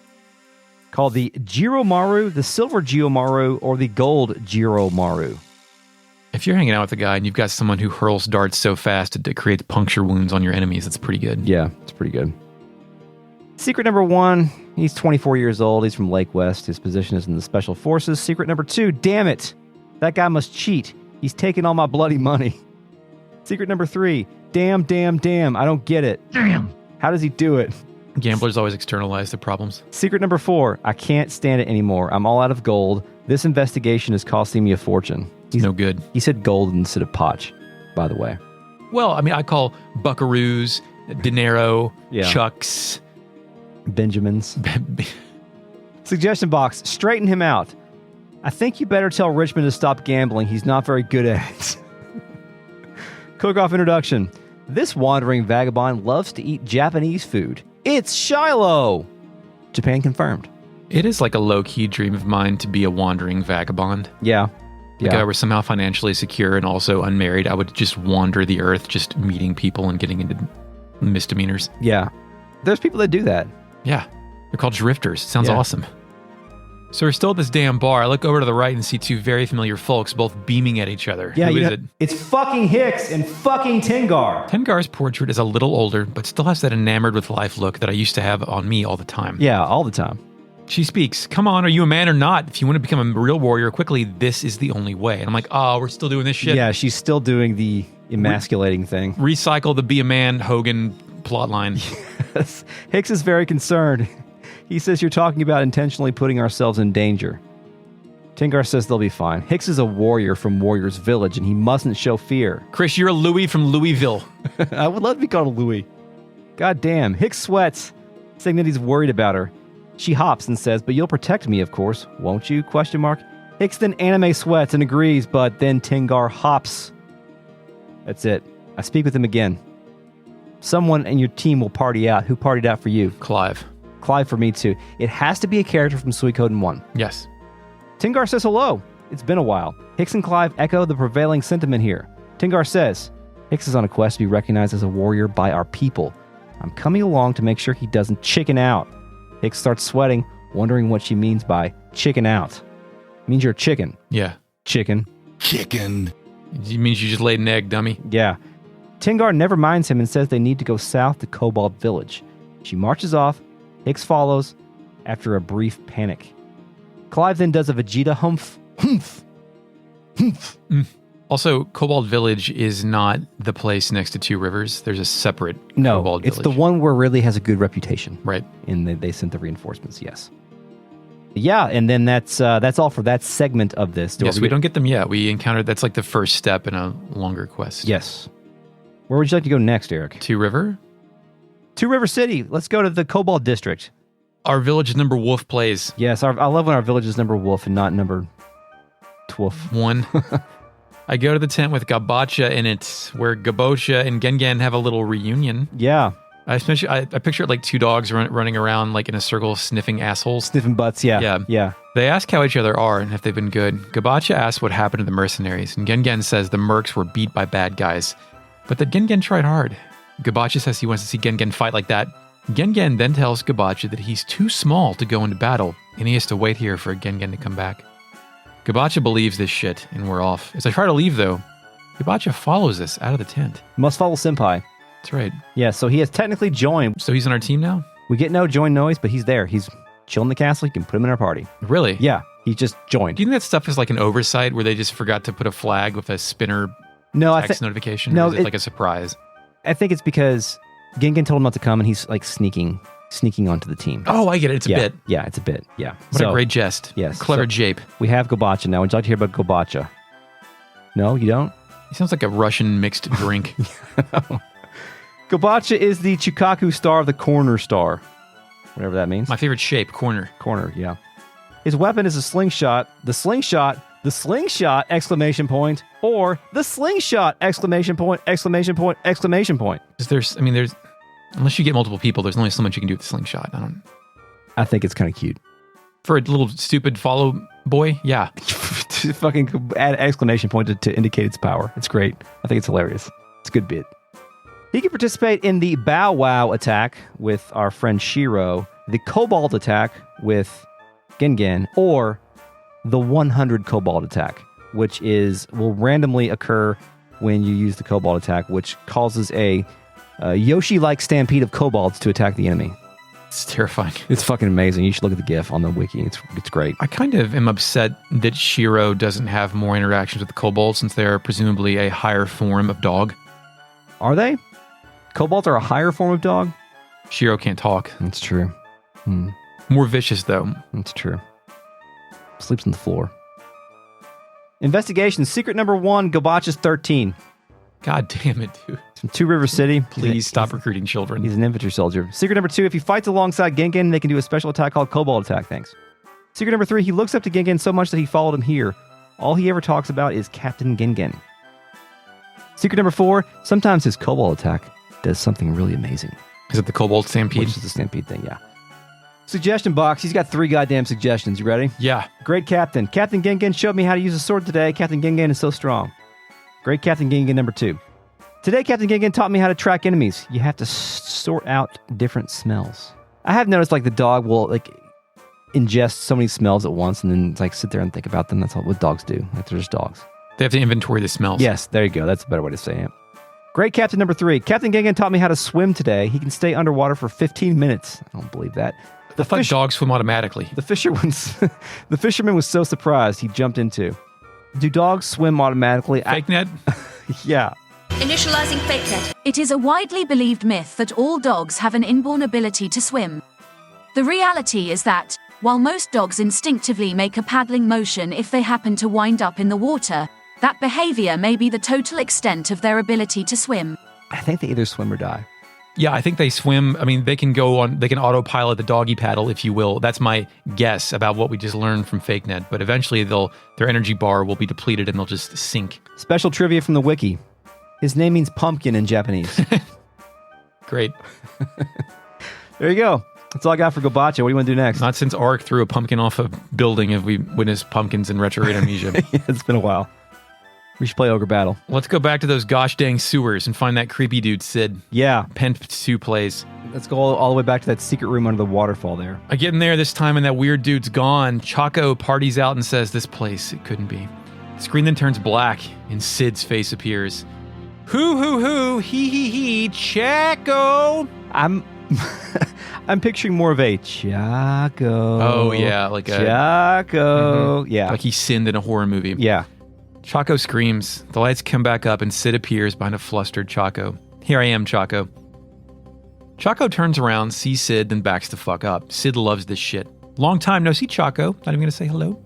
called the Jiromaru, the silver Jiromaru, or the gold Jiromaru. If you're hanging out with a guy and you've got someone who hurls darts so fast it creates puncture wounds on your enemies, that's pretty good. Yeah, it's pretty good. Secret number 1, he's 24 years old. He's from Lake West. His position is in the Special Forces. Secret number 2, damn it. That guy must cheat. He's taking all my bloody money. Secret number 3, damn, I don't get it. Damn. How does he do it? Gamblers always externalize their problems. Secret number 4, I can't stand it anymore. I'm all out of gold. This investigation is costing me a fortune. He's no good. He said gold instead of potch, by the way. Well, I mean, I call buckaroos, dinero, Yeah. chucks. Benjamins. Suggestion box, straighten him out. I think you better tell Richmond to stop gambling. He's not very good at it. Cook-off introduction. This wandering vagabond loves to eat Japanese food. It's Shiloh! Japan confirmed. It is like a low-key dream of mine to be a wandering vagabond. Yeah. If I were somehow financially secure and also unmarried, I would just wander the earth, just meeting people and getting into misdemeanors. Yeah. There's people that do that. Yeah. They're called drifters. Sounds awesome. So we're still at this damn bar. I look over to the right and see 2 very familiar folks both beaming at each other. Yeah, Who is it? It's fucking Hicks and fucking Tengar. Tengar's portrait is a little older, but still has that enamored with life look that I used to have on me all the time. Yeah, all the time. She speaks, come on, are you a man or not? If you want to become a real warrior quickly, this is the only way. And I'm like, oh, we're still doing this shit? Yeah, she's still doing the emasculating thing. Recycle the be a man Hogan plotline. Yes. Hicks is very concerned. He says you're talking about intentionally putting ourselves in danger. Tengar says they'll be fine. Hicks is a warrior from Warrior's Village, and he mustn't show fear. Chris, you're a Louis from Louisville. I would love to be called a Louis. God damn. Hicks sweats, saying that he's worried about her. She hops and says, but you'll protect me, of course, won't you? ? Hicks then anime sweats and agrees, but then Tengar hops. That's it. I speak with him again. Someone in your team will party out. Who partied out for you? Clive for me too. It has to be a character from Suikoden 1. Yes. Tengar says hello. It's been a while. Hicks and Clive echo the prevailing sentiment here. Tengar says, Hicks is on a quest to be recognized as a warrior by our people. I'm coming along to make sure he doesn't chicken out. Hicks starts sweating, wondering what she means by chicken out. It means you're a chicken. Yeah. Chicken. It means you just laid an egg, dummy. Yeah. Tengar never minds him and says they need to go south to Cobalt Village. She marches off. Hicks follows after a brief panic. Clive then does a Vegeta humph. Also, Cobalt Village is not the place next to 2 Rivers. There's a separate No, Cobalt it's Village. the one where Ridley has a good reputation. Right. And they sent the reinforcements, yes. Yeah, and then that's all for that segment of this. Yes, we don't get them yet. We encountered, that's like the first step in a longer quest. Yes. Where would you like to go next, Eric? 2 River? 2 River City. Let's go to the Cobalt District. Our village number Wolf plays. Yes, I love when our village is number Wolf and not number 12. 1. I go to the tent with Gabacha in it, where Gabacha and Gengen have a little reunion. Yeah. I picture it like 2 dogs running around like in a circle sniffing assholes. Sniffing butts, yeah. Yeah. They ask how each other are and if they've been good. Gabacha asks what happened to the mercenaries, and Gengen says the mercs were beat by bad guys, but that Gengen tried hard. Gabacha says he wants to see Gengen fight like that. Gengen then tells Gabacha that he's too small to go into battle, and he has to wait here for Gengen to come back. Gabacha believes this shit, and we're off. As I try to leave, though, Gabacha follows us out of the tent. Must follow Senpai. That's right. Yeah, so he has technically joined. So he's on our team now? We get no join noise, but he's there. He's chilling in the castle. You can put him in our party. Really? Yeah, he just joined. Do you think that stuff is like an oversight where they just forgot to put a flag with a spinner text notification? No, or is it like a surprise? I think it's because Gingan told him not to come, and he's like sneaking onto the team. Oh, I get it. It's a bit. Yeah, it's a bit. Yeah. What a great jest. Yes. Clever jape. We have Gabacha now. Would you like to hear about Gabacha? No, you don't? He sounds like a Russian mixed drink. Gabacha is the Chikaku star of the corner star. Whatever that means. My favorite shape, corner. Corner, yeah. His weapon is a slingshot. The slingshot, exclamation point, or the slingshot, exclamation point, exclamation point, exclamation point. There's, unless you get multiple people, there's only so much you can do with the slingshot. I think it's kind of cute. For a little stupid follow boy, yeah. To fucking add exclamation point to indicate its power. It's great. I think it's hilarious. It's a good bit. He can participate in the Bow Wow attack with our friend Shiro, the Cobalt attack with Gingan, or the 100 Cobalt attack, which will randomly occur when you use the Cobalt attack, which causes a Yoshi-like stampede of kobolds to attack the enemy. It's terrifying. It's fucking amazing. You should look at the GIF on the wiki. It's great. I kind of am upset that Shiro doesn't have more interactions with the kobolds since they're presumably a higher form of dog. Are they? Kobolds are a higher form of dog? Shiro can't talk. That's true. More vicious, though. That's true. Sleeps on the floor. Investigation. Secret number 1, Gabacha's 13. God damn it, dude. From Two River City. Please stop recruiting children. He's an infantry soldier. Secret number 2, if he fights alongside Gingan, they can do a special attack called Cobalt Attack. Thanks. Secret number 3, he looks up to Gingan so much that he followed him here. All he ever talks about is Captain Gingan. Secret number 4, sometimes his Cobalt Attack does something really amazing. Is it the Kobold Stampede? Which is the Stampede thing, yeah. Suggestion box. He's got 3 goddamn suggestions. You ready? Yeah. Great Captain. Captain Gingan showed me how to use a sword today. Captain Gingan is so strong. Great Captain Gingan number 2. Today, Captain Gingan taught me how to track enemies. You have to sort out different smells. I have noticed like the dog will like ingest so many smells at once and then like sit there and think about them. That's what dogs do. Like they're just dogs. They have to inventory the smells. Yes, there you go. That's a better way to say it. Great Captain number 3. Captain Gingan taught me how to swim today. He can stay underwater for 15 minutes. I don't believe that. I thought dogs swim automatically. The fisherman was so surprised he jumped into. Do dogs swim automatically? Fake net? Yeah. Initializing fake net. It is a widely believed myth that all dogs have an inborn ability to swim. The reality is that, while most dogs instinctively make a paddling motion if they happen to wind up in the water, that behavior may be the total extent of their ability to swim. I think they either swim or die. Yeah, I think they swim. I mean, they can autopilot the doggy paddle, if you will. That's my guess about what we just learned from FakeNet. But eventually their energy bar will be depleted and they'll just sink. Special trivia from the wiki. His name means pumpkin in Japanese. Great. There you go. That's all I got for Gabacha. What do you want to do next? Not since Ark threw a pumpkin off a building have we witnessed pumpkins in retrograde amnesia. Yeah, it's been a while. We should play Ogre Battle. Let's go back to those gosh dang sewers and find that creepy dude, Sid. Yeah. Pen 2 plays. Let's go all the way back to that secret room under the waterfall there. I get in there this time and that weird dude's gone. Chaco parties out and says, "This place, it couldn't be." The screen then turns black and Sid's face appears. Hoo, he, Chaco. I'm picturing more of a Chaco. Oh, yeah. Like a Chaco. Yeah. Like he sinned in a horror movie. Yeah. Chaco screams. The lights come back up and Sid appears behind a flustered Chaco. "Here I am, Chaco." Chaco turns around, sees Sid, then backs the fuck up. Sid loves this shit. Long time no see, Chaco. Not even gonna say hello.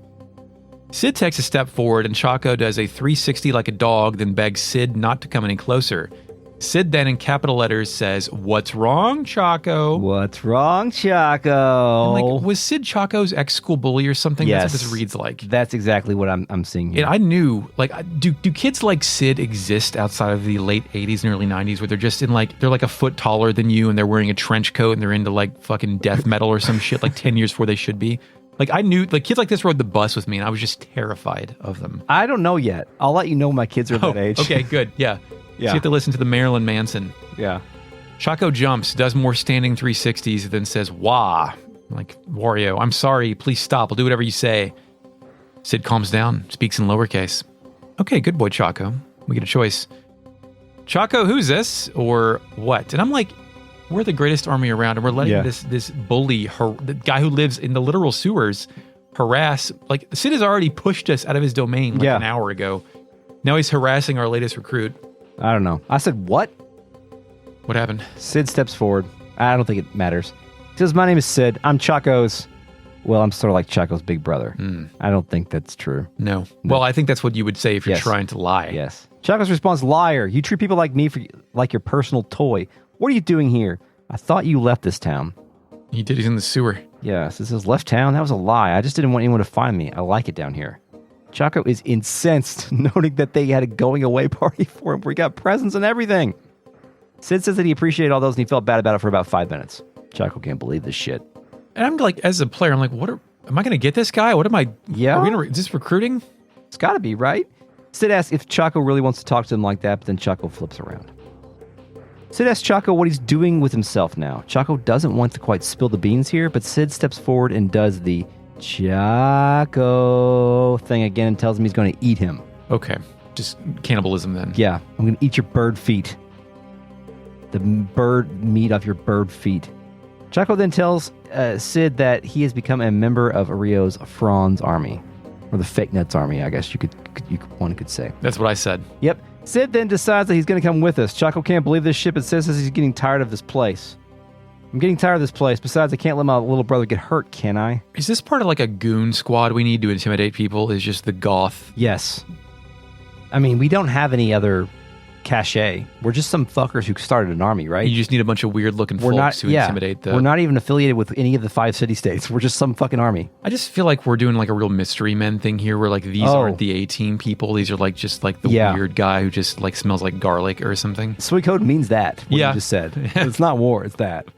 Sid takes a step forward and Chaco does a 360 like a dog, then begs Sid not to come any closer. Sid then in capital letters says, "What's wrong, Chaco?" What's wrong, Chaco? And like, was Sid Chaco's ex-school bully or something? Yes. That's what this reads like. That's exactly what I'm seeing here. And I knew, like, do kids like Sid exist outside of the late 80s and early 90s where they're just in like, they're like a foot taller than you and they're wearing a trench coat and they're into like fucking death metal or some shit like 10 years before they should be? Like I knew, like kids like this rode the bus with me and I was just terrified of them. I don't know yet. I'll let you know when my kids are that age. Okay, good. Yeah. Yeah. So you have to listen to the Marilyn Manson. Yeah. Chaco jumps, does more standing 360s, then says, "Wah." Like, "Wario, I'm sorry. Please stop. I'll do whatever you say." Sid calms down, speaks in lowercase. "Okay, good boy, Chaco. We get a choice. Chaco, who's this? Or what? And I'm like, we're the greatest army around, and we're letting this bully, the guy who lives in the literal sewers, harass. Like, Sid has already pushed us out of his domain an hour ago. Now he's harassing our latest recruit. I don't know. I said, what? What happened? Sid steps forward. I don't think it matters. He says, my name is Sid. I'm Chaco's... Well, I'm sort of like Chaco's big brother. I don't think that's true. No. Well, I think that's what you would say if you're trying to lie. Yes. Chaco's response, liar. You treat people like me like your personal toy. What are you doing here? I thought you left this town. He did. He's in the sewer. Yes. This is left town. That was a lie. I just didn't want anyone to find me. I like it down here. Chaco is incensed, noting that they had a going away party for him where he got presents and everything. Sid says that he appreciated all those and he felt bad about it for about 5 minutes. Chaco can't believe this shit. And I'm like, as a player, I'm like, am I going to get this guy? What am I? Yeah. Is this recruiting? It's got to be, right? Sid asks if Chaco really wants to talk to him like that, but then Chaco flips around. Sid asks Chaco what he's doing with himself now. Chaco doesn't want to quite spill the beans here, but Sid steps forward and does the Chaco thing again and tells him he's going to eat him. Okay. Just cannibalism then. Yeah. I'm going to eat your bird feet. The bird meat off your bird feet. Chaco then tells Sid that he has become a member of Rio's Franz army, or the Fake Nuts army, I guess one could say. That's what I said. Yep. Sid then decides that he's going to come with us. Chaco can't believe this shit, but Sid says he's getting tired of this place. I'm getting tired of this place. Besides, I can't let my little brother get hurt, can I? Is this part of like a goon squad we need to intimidate people? Is just the goth? Yes. I mean, we don't have any other cachet. We're just some fuckers who started an army, right? You just need a bunch of weird-looking folks to intimidate the... We're not even affiliated with any of the 5 city-states. We're just some fucking army. I just feel like we're doing like a real mystery men thing here where like these aren't the A-team people. These are like just like the weird guy who just like smells like garlic or something. Suikoden means that, what you just said. It's not war, it's that.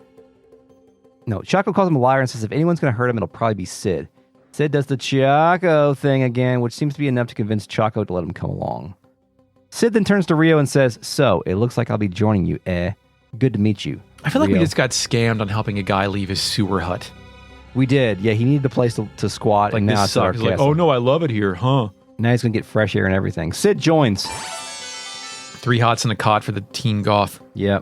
No, Chaco calls him a liar and says if anyone's going to hurt him, it'll probably be Sid. Sid does the Chaco thing again, which seems to be enough to convince Chaco to let him come along. Sid then turns to Rio and says, so, it looks like I'll be joining you, Good to meet you. I feel like we just got scammed on helping a guy leave his sewer hut. We did. Yeah, he needed a place to squat, like, and now it's our castle. Like, oh no, I love it here, huh? Now he's going to get fresh air and everything. Sid joins. 3 hots and a cot for the teen goth. Yeah,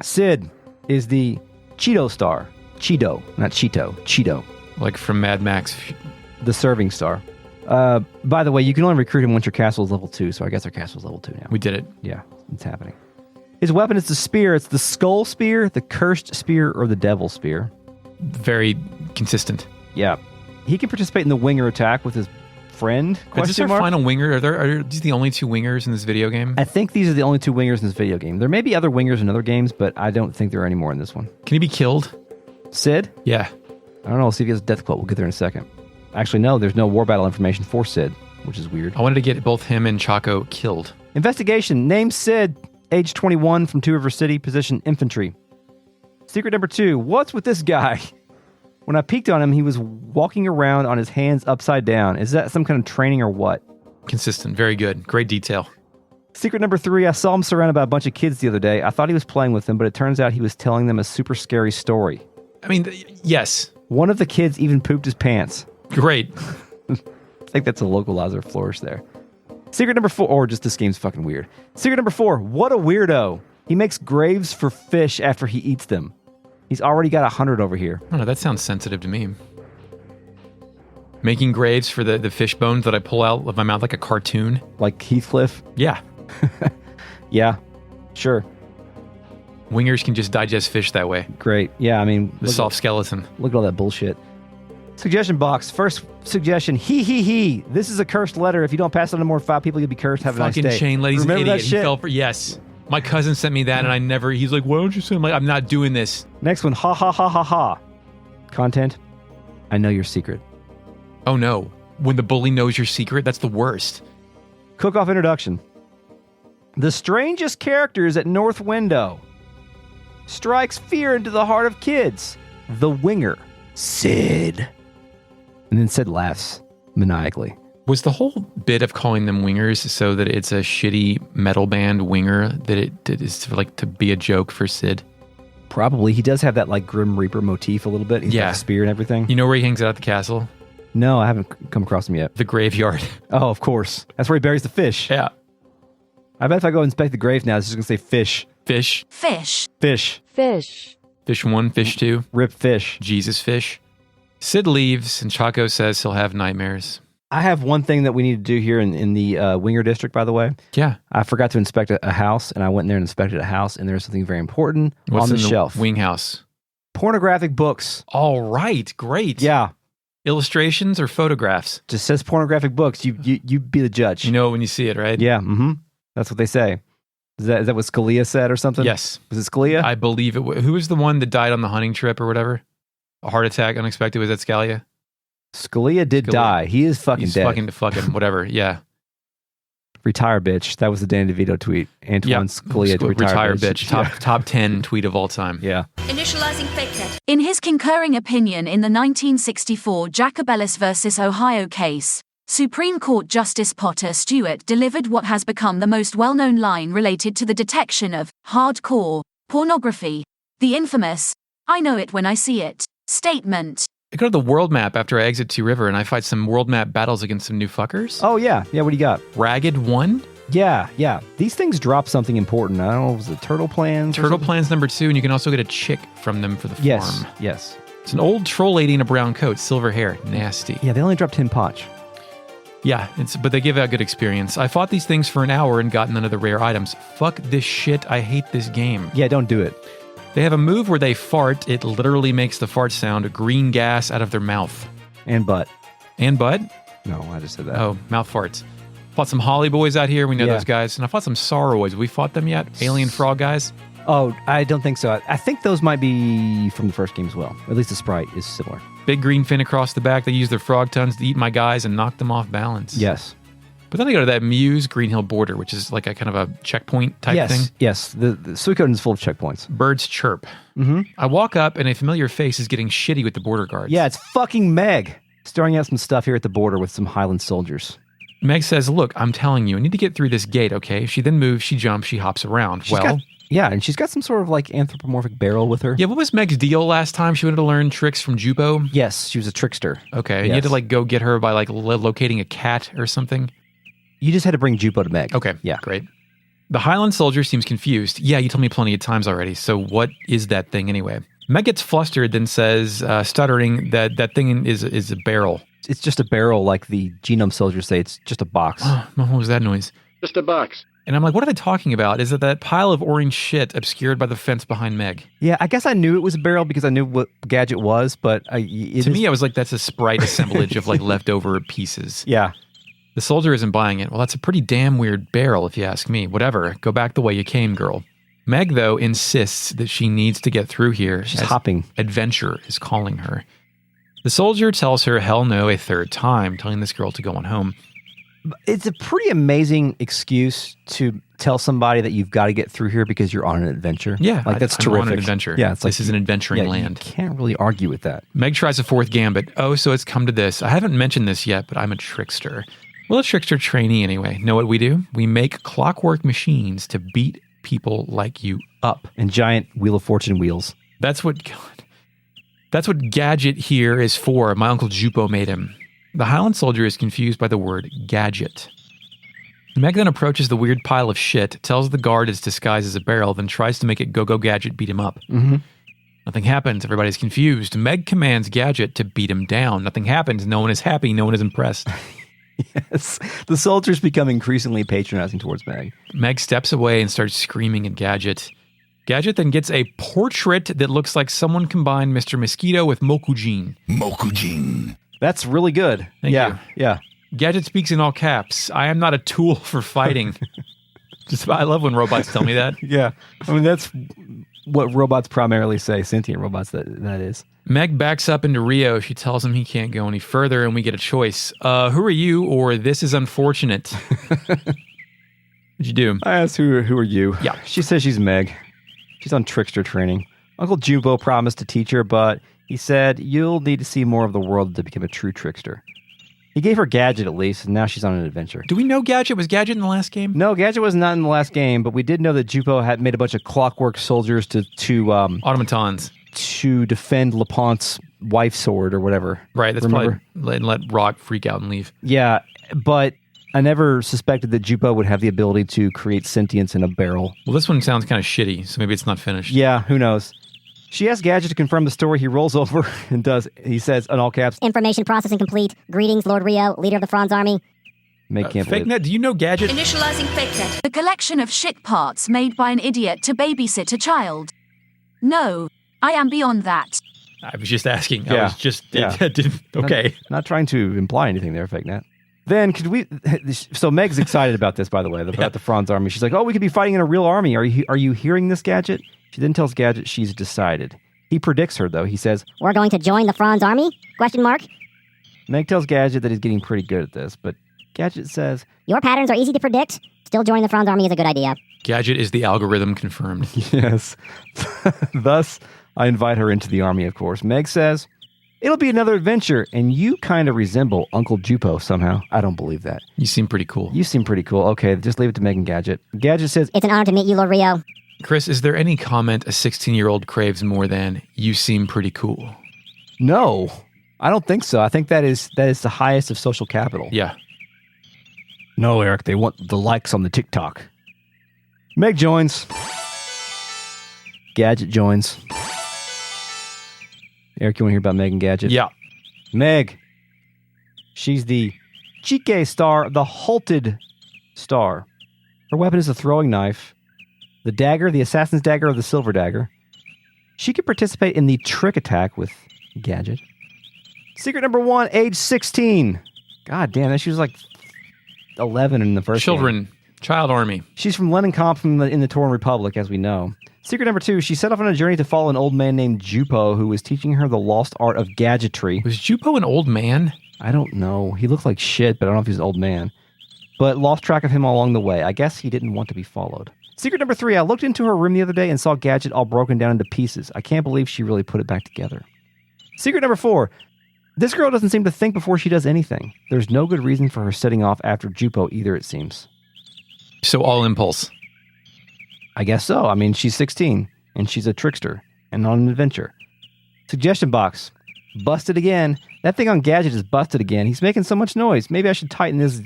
Sid is the Cheeto star. Cheeto, not Cheeto. Cheeto. Like from Mad Max. The serving star. By the way, you can only recruit him once your castle is level 2, so I guess our castle is level 2 now. We did it. Yeah, it's happening. His weapon is the spear. It's the skull spear, the cursed spear, or the devil spear. Very consistent. Yeah. He can participate in the winger attack with his friend. Is this our final winger? Are these the only 2 wingers in this video game? I think these are the only 2 wingers in this video game. There may be other wingers in other games, but I don't think there are any more in this one. Can he be killed? Sid? Yeah. I don't know. We'll see if he has a death quote. We'll get there in a second. Actually, no, there's no war battle information for Sid, which is weird. I wanted to get both him and Chaco killed. Investigation. Name Sid, age 21, from Two River City, position infantry. Secret number 2. What's with this guy? When I peeked on him, he was walking around on his hands upside down. Is that some kind of training or what? Consistent. Very good. Great detail. Secret number 3. I saw him surrounded by a bunch of kids the other day. I thought he was playing with them, but it turns out he was telling them a super scary story. I mean, yes. One of the kids even pooped his pants. Great. I think that's a localizer flourish there. Secret number 4, or just this game's fucking weird. Secret number 4, what a weirdo. He makes graves for fish after he eats them. He's already got 100 over here. I don't know, that sounds sensitive to me. Making graves for the fish bones that I pull out of my mouth like a cartoon. Like Heathcliff? Yeah. Yeah, sure. Wingers can just digest fish that way. Great. Yeah, I mean... The soft skeleton. Look at all that bullshit. Suggestion box. First suggestion. He. This is a cursed letter. If you don't pass it on to more 5 people, you'll be cursed. Have a nice day. Fucking Shane Lady's an Remember idiot. that shit? He fell for... Yes. My cousin sent me that, and he's like, why don't you send... I'm not doing this. Next one. Ha. Content. I know your secret. Oh, no. When the bully knows your secret, that's the worst. Cook-off introduction. The strangest characters at North Window. Strikes fear into the heart of kids. The winger. Sid. And then Sid laughs maniacally. Was the whole bit of calling them wingers so that it's a shitty metal band winger that it is like to be a joke for Sid? Probably. He does have that like Grim Reaper motif a little bit. He's got a spear and everything. You know where he hangs out at the castle? No, I haven't come across him yet. The graveyard. Oh, of course. That's where he buries the fish. Yeah. I bet if I go inspect the grave now, it's just going to say fish. Fish. Fish. Fish. Fish. Fish 1, fish 2. Rip fish. Jesus fish. Sid leaves, and Chaco says he'll have nightmares. I have one thing that we need to do here in the Winger District, by the way. Yeah. I forgot to inspect a house, and I went in there and inspected a house, and there's something very important What's on the in shelf. Wing house. Pornographic books. All right. Great. Yeah. Illustrations or photographs? Just says pornographic books. You be the judge. You know it when you see it, right? Yeah. Mm-hmm. That's what they say. Is that what Scalia said or something? Yes. Was it Scalia? I believe it. Who was the one that died on the hunting trip or whatever? A heart attack, unexpected. Was that Scalia? Scalia did die. He is fucking He's dead. fucking whatever. Yeah. Retire, bitch. That was the Danny DeVito tweet. Antoine Scalia to retire, bitch. Top 10 tweet of all time. Yeah. Initializing fake cat. In his concurring opinion in the 1964 Jacobellis versus Ohio case, Supreme Court Justice Potter Stewart delivered what has become the most well-known line related to the detection of hardcore pornography, the infamous, "I know it when I see it" statement. I go to the world map after I exit Two River and I fight some world map battles against some new fuckers. Oh, yeah. Yeah, what do you got? Ragged 1? Yeah. These things drop something important. I don't know, was it turtle plans? Turtle plans number 2, and you can also get a chick from them for the farm. Yes. It's an old troll lady in a brown coat, silver hair. Nasty. Yeah, they only dropped 10 potch. Yeah, but they give out good experience. I fought these things for an hour and got none of the rare items. Fuck this shit. I hate this game. Yeah, don't do it. They have a move where they fart. It literally makes the fart sound green gas out of their mouth. And butt. And butt? No, I just said that. Oh, mouth farts. Fought some Holly boys out here. We know Yeah. those guys. And I fought some Sauroids. Have we fought them yet? Alien frog guys? Oh, I don't think so. I think those might be from the first game as well. At least the sprite is similar. Big green fin across the back. They use their frog tongues to eat my guys and knock them off balance. Yes. But then I go to that Muse Green Hill border, which is like a kind of a checkpoint type thing. Yes. The Suikoden is full of checkpoints. Birds chirp. Mm-hmm. I walk up and a familiar face is getting shitty with the border guards. Yeah, it's fucking Meg. Storing out some stuff here at the border with some Highland soldiers. Meg says, "Look, I'm telling you, I need to get through this gate, okay?" She then moves, she jumps, she hops around. And she's got some sort of like anthropomorphic barrel with her. Yeah, what was Meg's deal last time? She wanted to learn tricks from Jubo? Yes, she was a trickster. Okay, Yes. you had to like go get her by like locating a cat or something? You just had to bring Jupo to Meg. Okay, Yeah. great. The Highland soldier seems confused. Yeah, you told me plenty of times already, so what is that thing anyway? Meg gets flustered, then says, stuttering, that thing is a barrel. It's just a barrel like the genome soldiers say. It's just a box. What was that noise? Just a box. And I'm like, what are they talking about? Is it that pile of orange shit obscured by the fence behind Meg? Yeah, I guess I knew it was a barrel because I knew what Gadget was, but To me, I was like, that's a Sprite assemblage of like leftover pieces. Yeah. The soldier isn't buying it. Well, that's a pretty damn weird barrel, if you ask me. Whatever. Go back the way you came, girl. Meg, though, insists that she needs to get through here. She's hopping. Adventure is calling her. The soldier tells her hell no a third time, telling this girl to go on home. It's a pretty amazing excuse to tell somebody that you've got to get through here because you're on an adventure. Yeah, like that's I'm terrific. on an adventure. Yeah, it's like this is an adventuring land. You can't really argue with that. Meg tries a fourth gambit. Oh, so it's come to this. I haven't mentioned this yet, but I'm a trickster. Well, a trickster trainee anyway. Know what we do? We make clockwork machines to beat people like you up. And giant Wheel of Fortune wheels. That's what Gadget here is for. My Uncle Jupo made him. The Highland soldier is confused by the word gadget. Meg then approaches the weird pile of shit, tells the guard it's disguised as a barrel, then tries to make it Go-Go Gadget beat him up. Mm-hmm. Nothing happens. Everybody's confused. Meg commands Gadget to beat him down. Nothing happens. No one is happy. No one is impressed. Yes. The soldiers become increasingly patronizing towards Meg. Meg steps away and starts screaming at Gadget. Gadget then gets a portrait that looks like someone combined Mr. Mosquito with Mokujin. Mokujin. That's really good. Thank you. Yeah. Gadget speaks in all caps. I am not a tool for fighting. I love when robots tell me that. Yeah. I mean, that's what robots primarily say, sentient robots, that is. Meg backs up into Rio. She tells him he can't go any further, and we get a choice. Who are you, or this is unfortunate? What'd you do? I asked, who are you? Yeah. She says she's Meg. She's on trickster training. Uncle Jubo promised to teach her, but he said, you'll need to see more of the world to become a true trickster. He gave her Gadget at least, and now she's on an adventure. Do we know Gadget? Was Gadget in the last game? No, Gadget was not in the last game, but we did know that Jupo had made a bunch of clockwork soldiers to automatons to defend LePonte's wife sword or whatever. Right, that's Remember? probably let Rock freak out and leave. Yeah, but I never suspected that Jupo would have the ability to create sentience in a barrel. Well, this one sounds kind of shitty, so maybe it's not finished. Yeah, who knows? She asks Gadget to confirm the story. He rolls over and does. He says, in all caps, Information processing complete. Greetings, Lord Rio, leader of the Franz army. Meg can't believe it. FakeNet, do you know Gadget? Initializing FakeNet. The collection of shit parts made by an idiot to babysit a child. No, I am beyond that. I was just asking. Yeah. I was just... Yeah. Okay. Not trying to imply anything there, FakeNet. Then could we... So Meg's excited about this, by the way, about the Franz army. She's like, oh, we could be fighting in a real army. Are you hearing this, Gadget? She then tells Gadget she's decided. He predicts her, though. He says, We're going to join the Franz army? Question mark. Meg tells Gadget that he's getting pretty good at this, but Gadget says, Your patterns are easy to predict. Still joining the Franz army is a good idea. Gadget is the algorithm confirmed. yes. Thus, I invite her into the army, of course. Meg says, it'll be another adventure, and you kind of resemble Uncle Jupo somehow. I don't believe that. You seem pretty cool. You seem pretty cool. Okay, just leave it to Meg and Gadget. Gadget says, It's an honor to meet you, Lord Rio. Chris, is there any comment a 16-year-old craves more than, you seem pretty cool? no, I don't think so. I think that is the highest of social capital. Yeah. No, Eric, they want the likes on the TikTok. Meg joins. Gadget joins. Eric, you want to hear about Meg and Gadget? Yeah. Meg. She's the Chike star, the halted star. Her weapon is a throwing knife, the dagger, the assassin's dagger, or the silver dagger. She can participate in the trick attack with Gadget. Secret number 1, age 16. God damn, she was like 11 in the first Children. game. Child army. She's from Lennenkopf in the Torn Republic, as we know. Secret number 2, she set off on a journey to follow an old man named Jupo, who was teaching her the lost art of gadgetry. Was Jupo an old man? I don't know. He looked like shit, but I don't know if he's an old man. But lost track of him along the way. I guess he didn't want to be followed. Secret number 3, I looked into her room the other day and saw Gadget all broken down into pieces. I can't believe she really put it back together. Secret number 4, this girl doesn't seem to think before she does anything. There's no good reason for her setting off after Jupo either, it seems. So all impulse. I guess so. I mean, she's 16, and she's a trickster, and on an adventure. Suggestion box. Busted again. That thing on Gadget is busted again. He's making so much noise. Maybe I should tighten this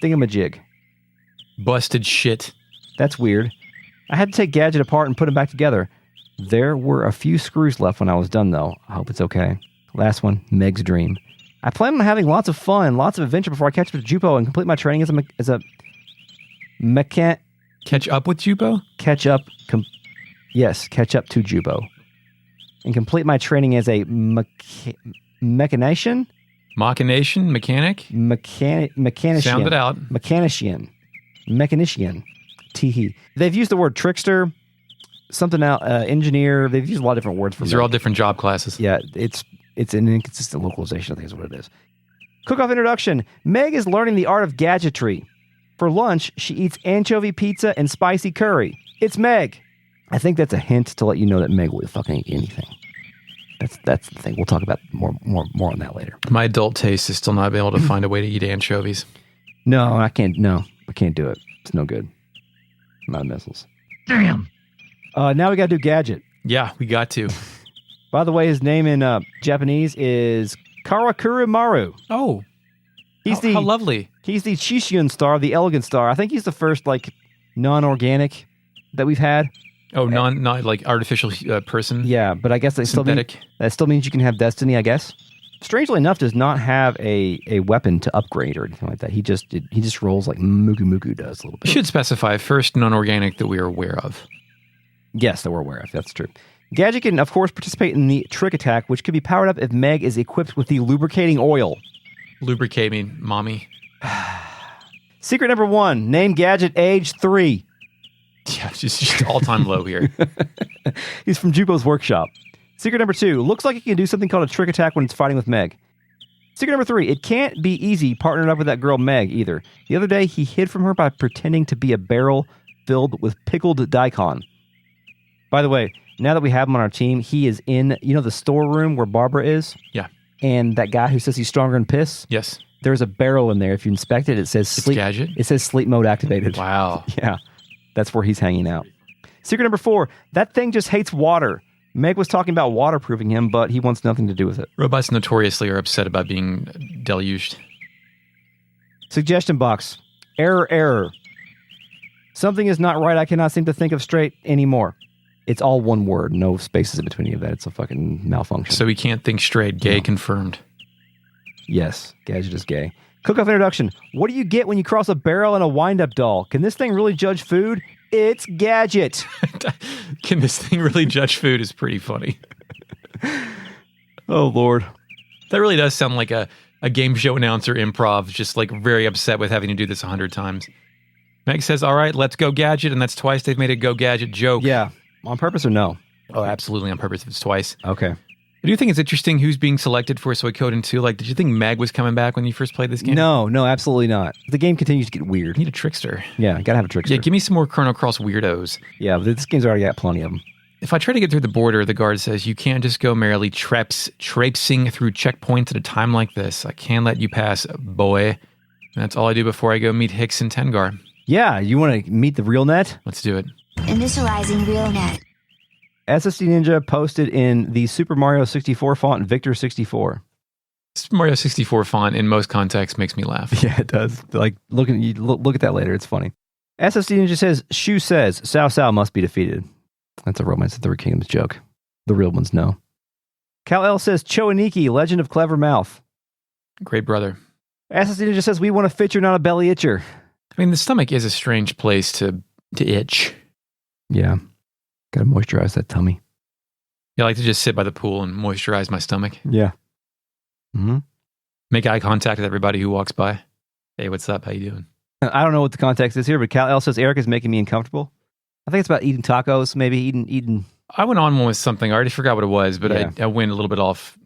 thingamajig. Busted shit. That's weird. I had to take Gadget apart and put him back together. There were a few screws left when I was done, though. I hope it's okay. Last one, Meg's dream. I plan on having lots of fun, lots of adventure before I catch up to Jupo and complete my training as a mechan... Catch up with Jupo? Catch up to Jupo. And complete my training as a mechanician? Machination? Mechanic? Mechanician. Sound it out. Mechanician. Teehee. They've used the word trickster, something out, engineer. They've used a lot of different words for These are all different job classes. Yeah, it's an inconsistent localization, I think is what it is. Cook-off introduction. Meg is learning the art of gadgetry. For lunch, she eats anchovy pizza and spicy curry. It's Meg. I think that's a hint to let you know that Meg will fucking eat anything. That's the thing. We'll talk about more on that later. My adult taste is still not being able to find a way to eat anchovies. No, I can't. No, I can't do it. It's no good. I'm out of missiles. Damn. Now we got to do Gadget. Yeah, we got to. By the way, his name in Japanese is Karakuru Maru. Oh, He's how lovely. He's the Chishion star, the elegant star. I think he's the first non-organic that we've had. Oh, not like artificial person. Yeah, but I guess that still means you can have destiny, I guess. Strangely enough, does not have a weapon to upgrade or anything like that. He just rolls like Mugu Mugu does a little bit. We should specify first non-organic that we are aware of. Yes, that we're aware of. That's true. Gadget can, of course, participate in the trick attack, which could be powered up if Meg is equipped with the lubricating oil. Lubricate me, mommy. Secret number 1, name Gadget, age 3. Yeah, just all-time low here. He's from Jupo's workshop. Secret number 2, looks like he can do something called a trick attack when it's fighting with Meg. Secret number 3, it can't be easy partnering up with that girl Meg either. The other day, he hid from her by pretending to be a barrel filled with pickled daikon. By the way, now that we have him on our team, he is in, the storeroom where Barbara is? Yeah. And that guy who says he's stronger than piss? Yes. There's a barrel in there. If you inspect it, it says sleep. Gadget? It says sleep mode activated. Wow. Yeah. That's where he's hanging out. Secret number 4, that thing just hates water. Meg was talking about waterproofing him, but he wants nothing to do with it. Robots notoriously are upset about being deluged. Suggestion box. Error. Something is not right. I cannot seem to think of straight anymore. It's all one word. No spaces in between any of that. It's a fucking malfunction. So we can't think straight. Gay confirmed. Yes. Gadget is gay. Cook-off introduction. What do you get when you cross a barrel and a wind-up doll? Can this thing really judge food? It's Gadget. Can this thing really judge food is pretty funny. Oh, Lord. That really does sound like a game show announcer improv, just like very upset with having to do this 100 times. Meg says, all right, let's go Gadget, and that's twice they've made a go Gadget joke. Yeah. On purpose or no? Oh, absolutely on purpose if it's twice. Okay. I do think it's interesting who's being selected for Suikoden 2. Like, did you think Meg was coming back when you first played this game? No, absolutely not. The game continues to get weird. You need a trickster. Yeah, gotta have a trickster. Yeah, give me some more Chrono Cross weirdos. Yeah, but this game's already got plenty of them. If I try to get through the border, the guard says, you can't just go merrily traipsing through checkpoints at a time like this. I can't let you pass, boy. And that's all I do before I go meet Hicks and Tengar. Yeah, you want to meet the real net? Let's do it. Initializing real net. SSD Ninja posted in the Super Mario 64 font Victor 64. Super Mario 64 font in most contexts makes me laugh. Yeah, it does. Like, look at that later. It's funny. SSD Ninja says, Shu says, Cao Cao must be defeated. That's a Romance of the Three Kingdoms joke. The real ones know. Cal L says, Choaniki, Legend of Clever Mouth. Great brother. SSD Ninja says, we want a Fitcher, not a belly itcher. I mean, the stomach is a strange place to itch. Yeah. Gotta moisturize that tummy. Yeah, I like to just sit by the pool and moisturize my stomach. Yeah. Mm-hmm. Make eye contact with everybody who walks by. Hey, what's up? How you doing? I don't know what the context is here, but Cal L says, Eric is making me uncomfortable. I think it's about eating tacos, maybe eating. I went on one with something. I already forgot what it was, but Yeah. I went a little bit off.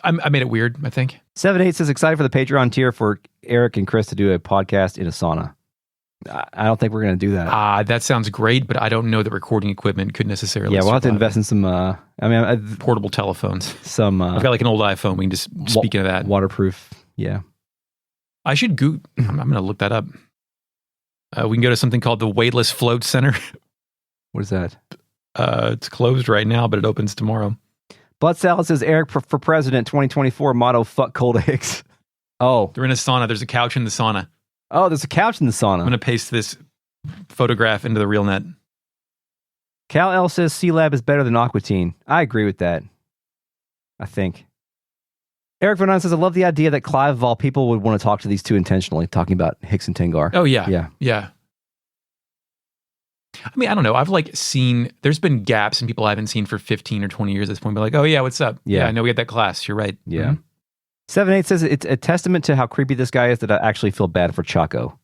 I made it weird, I think. 7-8 says, excited for the Patreon tier for Eric and Chris to do a podcast in a sauna. I don't think we're going to do that. That sounds great, but I don't know that recording equipment could necessarily Yeah, we'll have to survive invest in some, portable telephones. some I've got like an old iPhone. We can just, speaking of that. waterproof. Yeah. I should I'm going to look that up. We can go to something called the Weightless Float Center. What is that? It's closed right now, but it opens tomorrow. Butt Salad says, Eric for President 2024 motto, fuck cold eggs. Oh. They're in a sauna. There's a couch in the sauna. Oh, there's a couch in the sauna. I'm going to paste this photograph into the real net. Cal L says C-Lab is better than Aquatine. I agree with that. I think. Eric Vernon says, I love the idea that Clive, of all people, would want to talk to these two intentionally, talking about Hicks and Tengar. Oh, yeah. Yeah. I mean, I don't know. I've there's been gaps in people I haven't seen for 15 or 20 years at this point. But like, oh, yeah, what's up? Yeah. I know we had that class. You're right. Yeah. Mhm. 7-8 says, it's a testament to how creepy this guy is that I actually feel bad for Chaco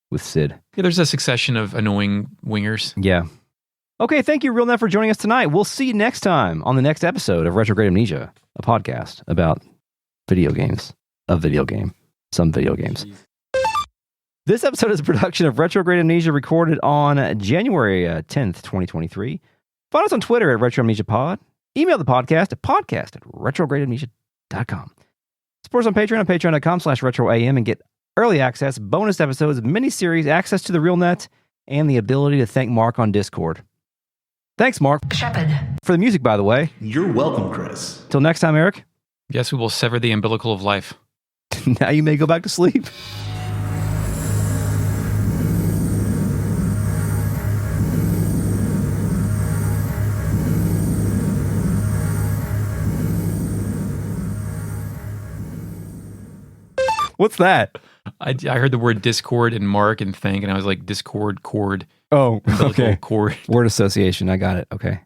with Sid. Yeah, there's a succession of annoying wingers. Yeah. Okay, thank you, RealNet, for joining us tonight. We'll see you next time on the next episode of Retrograde Amnesia, a podcast about video games, a video game, some video games. This episode is a production of Retrograde Amnesia, recorded on January 10th, 2023. Find us on Twitter at Retro Amnesia Pod. Email the podcast at podcast@retrogradeamnesia.com. Support us on Patreon at patreon.com/retroam and get early access, bonus episodes, mini-series, access to the RealNet, and the ability to thank Mark on Discord. Thanks, Mark. Shepard. For the music, by the way. You're welcome, Chris. Till next time, Eric. Yes, we will sever the umbilical of life. Now you may go back to sleep. What's that? I heard the word Discord and Mark and thank, and I was like, Discord, cord, Oh, umbilical okay. cord. Word association. I got it. Okay.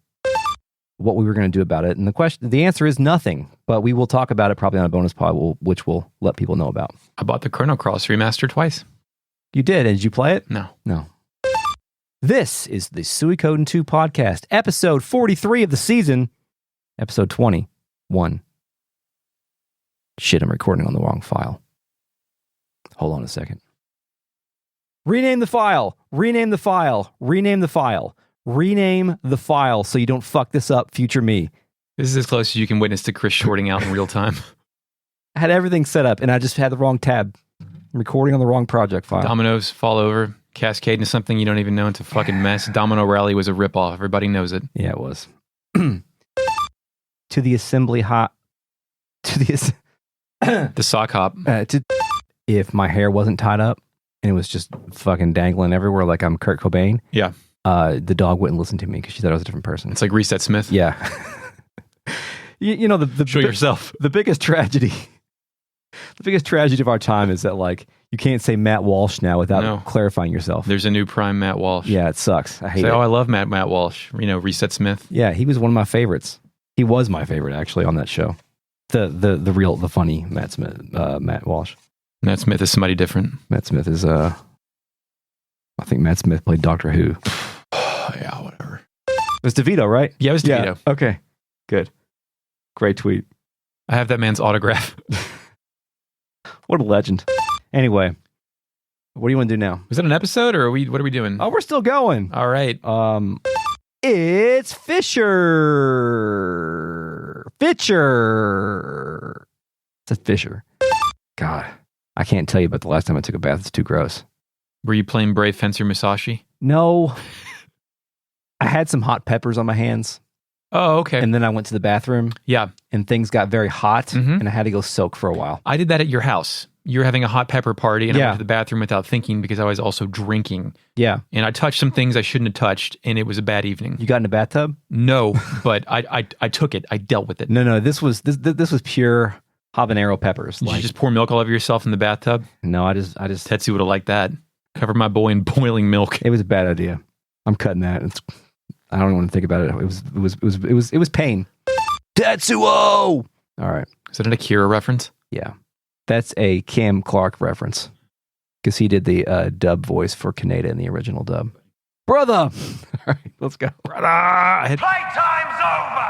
What we were going to do about it. And the answer is nothing, but we will talk about it probably on a bonus pod, which we'll let people know about. I bought the Chrono Cross remaster twice. You did. And did you play it? No. No. This is the Suikoden 2 podcast, episode 43 of the season, episode 21. Shit, I'm recording on the wrong file. Hold on a second. Rename the file. Rename the file. Rename the file. Rename the file so you don't fuck this up, future me. This is as close as you can witness to Chris shorting out in real time. I had everything set up and I just had the wrong tab. I'm recording on the wrong project file. Dominoes fall over, cascade into something you don't even know. It's a fucking mess. Domino Rally was a ripoff. Everybody knows it. Yeah, it was. To the assembly hop. To the The sock hop. to if my hair wasn't tied up and it was just fucking dangling everywhere like I'm Kurt Cobain, Yeah. the dog wouldn't listen to me because she thought I was a different person. It's like Reset Smith. Yeah. you know, the Show yourself. The biggest tragedy. The biggest tragedy of our time is that like you can't say Matt Walsh now without clarifying yourself. There's a new prime Matt Walsh. Yeah, it sucks. I hate it. Oh, I love Matt Walsh. You know, Reset Smith. Yeah, he was one of my favorites. He was my favorite actually on that show. The funny Matt Smith, Matt Walsh. Matt Smith is somebody different. Matt Smith is I think Matt Smith played Doctor Who. Yeah, whatever. It was DeVito, right? Yeah, it was DeVito. Yeah. Okay. Good. Great tweet. I have that man's autograph. What a legend. Anyway, what do you want to do now? Was that an episode or what are we doing? Oh, we're still going. All right. It's Fitcher. Fitcher. It's a Fitcher. God, I can't tell you about the last time I took a bath. It's too gross. Were you playing Brave Fencer Musashi? No. I had some hot peppers on my hands. Oh, okay. And then I went to the bathroom. Yeah. And things got very hot, and I had to go soak for a while. I did that at your house. You were having a hot pepper party, and I Yeah. went to the bathroom without thinking because I was also drinking. Yeah. And I touched some things I shouldn't have touched, and it was a bad evening. You got in the bathtub? No, but I took it. I dealt with it. No. This was pure habanero peppers. Did you just pour milk all over yourself in the bathtub? No, I just. Tetsu would have liked that. Cover my boy in boiling milk. It was a bad idea. I'm cutting that. I don't want to think about it. It was pain. Tetsuo! All right. Is that an Akira reference? Yeah. That's a Cam Clark reference. Because he did the dub voice for Kaneda in the original dub. Brother! All right, let's go. Brother! Playtime's over!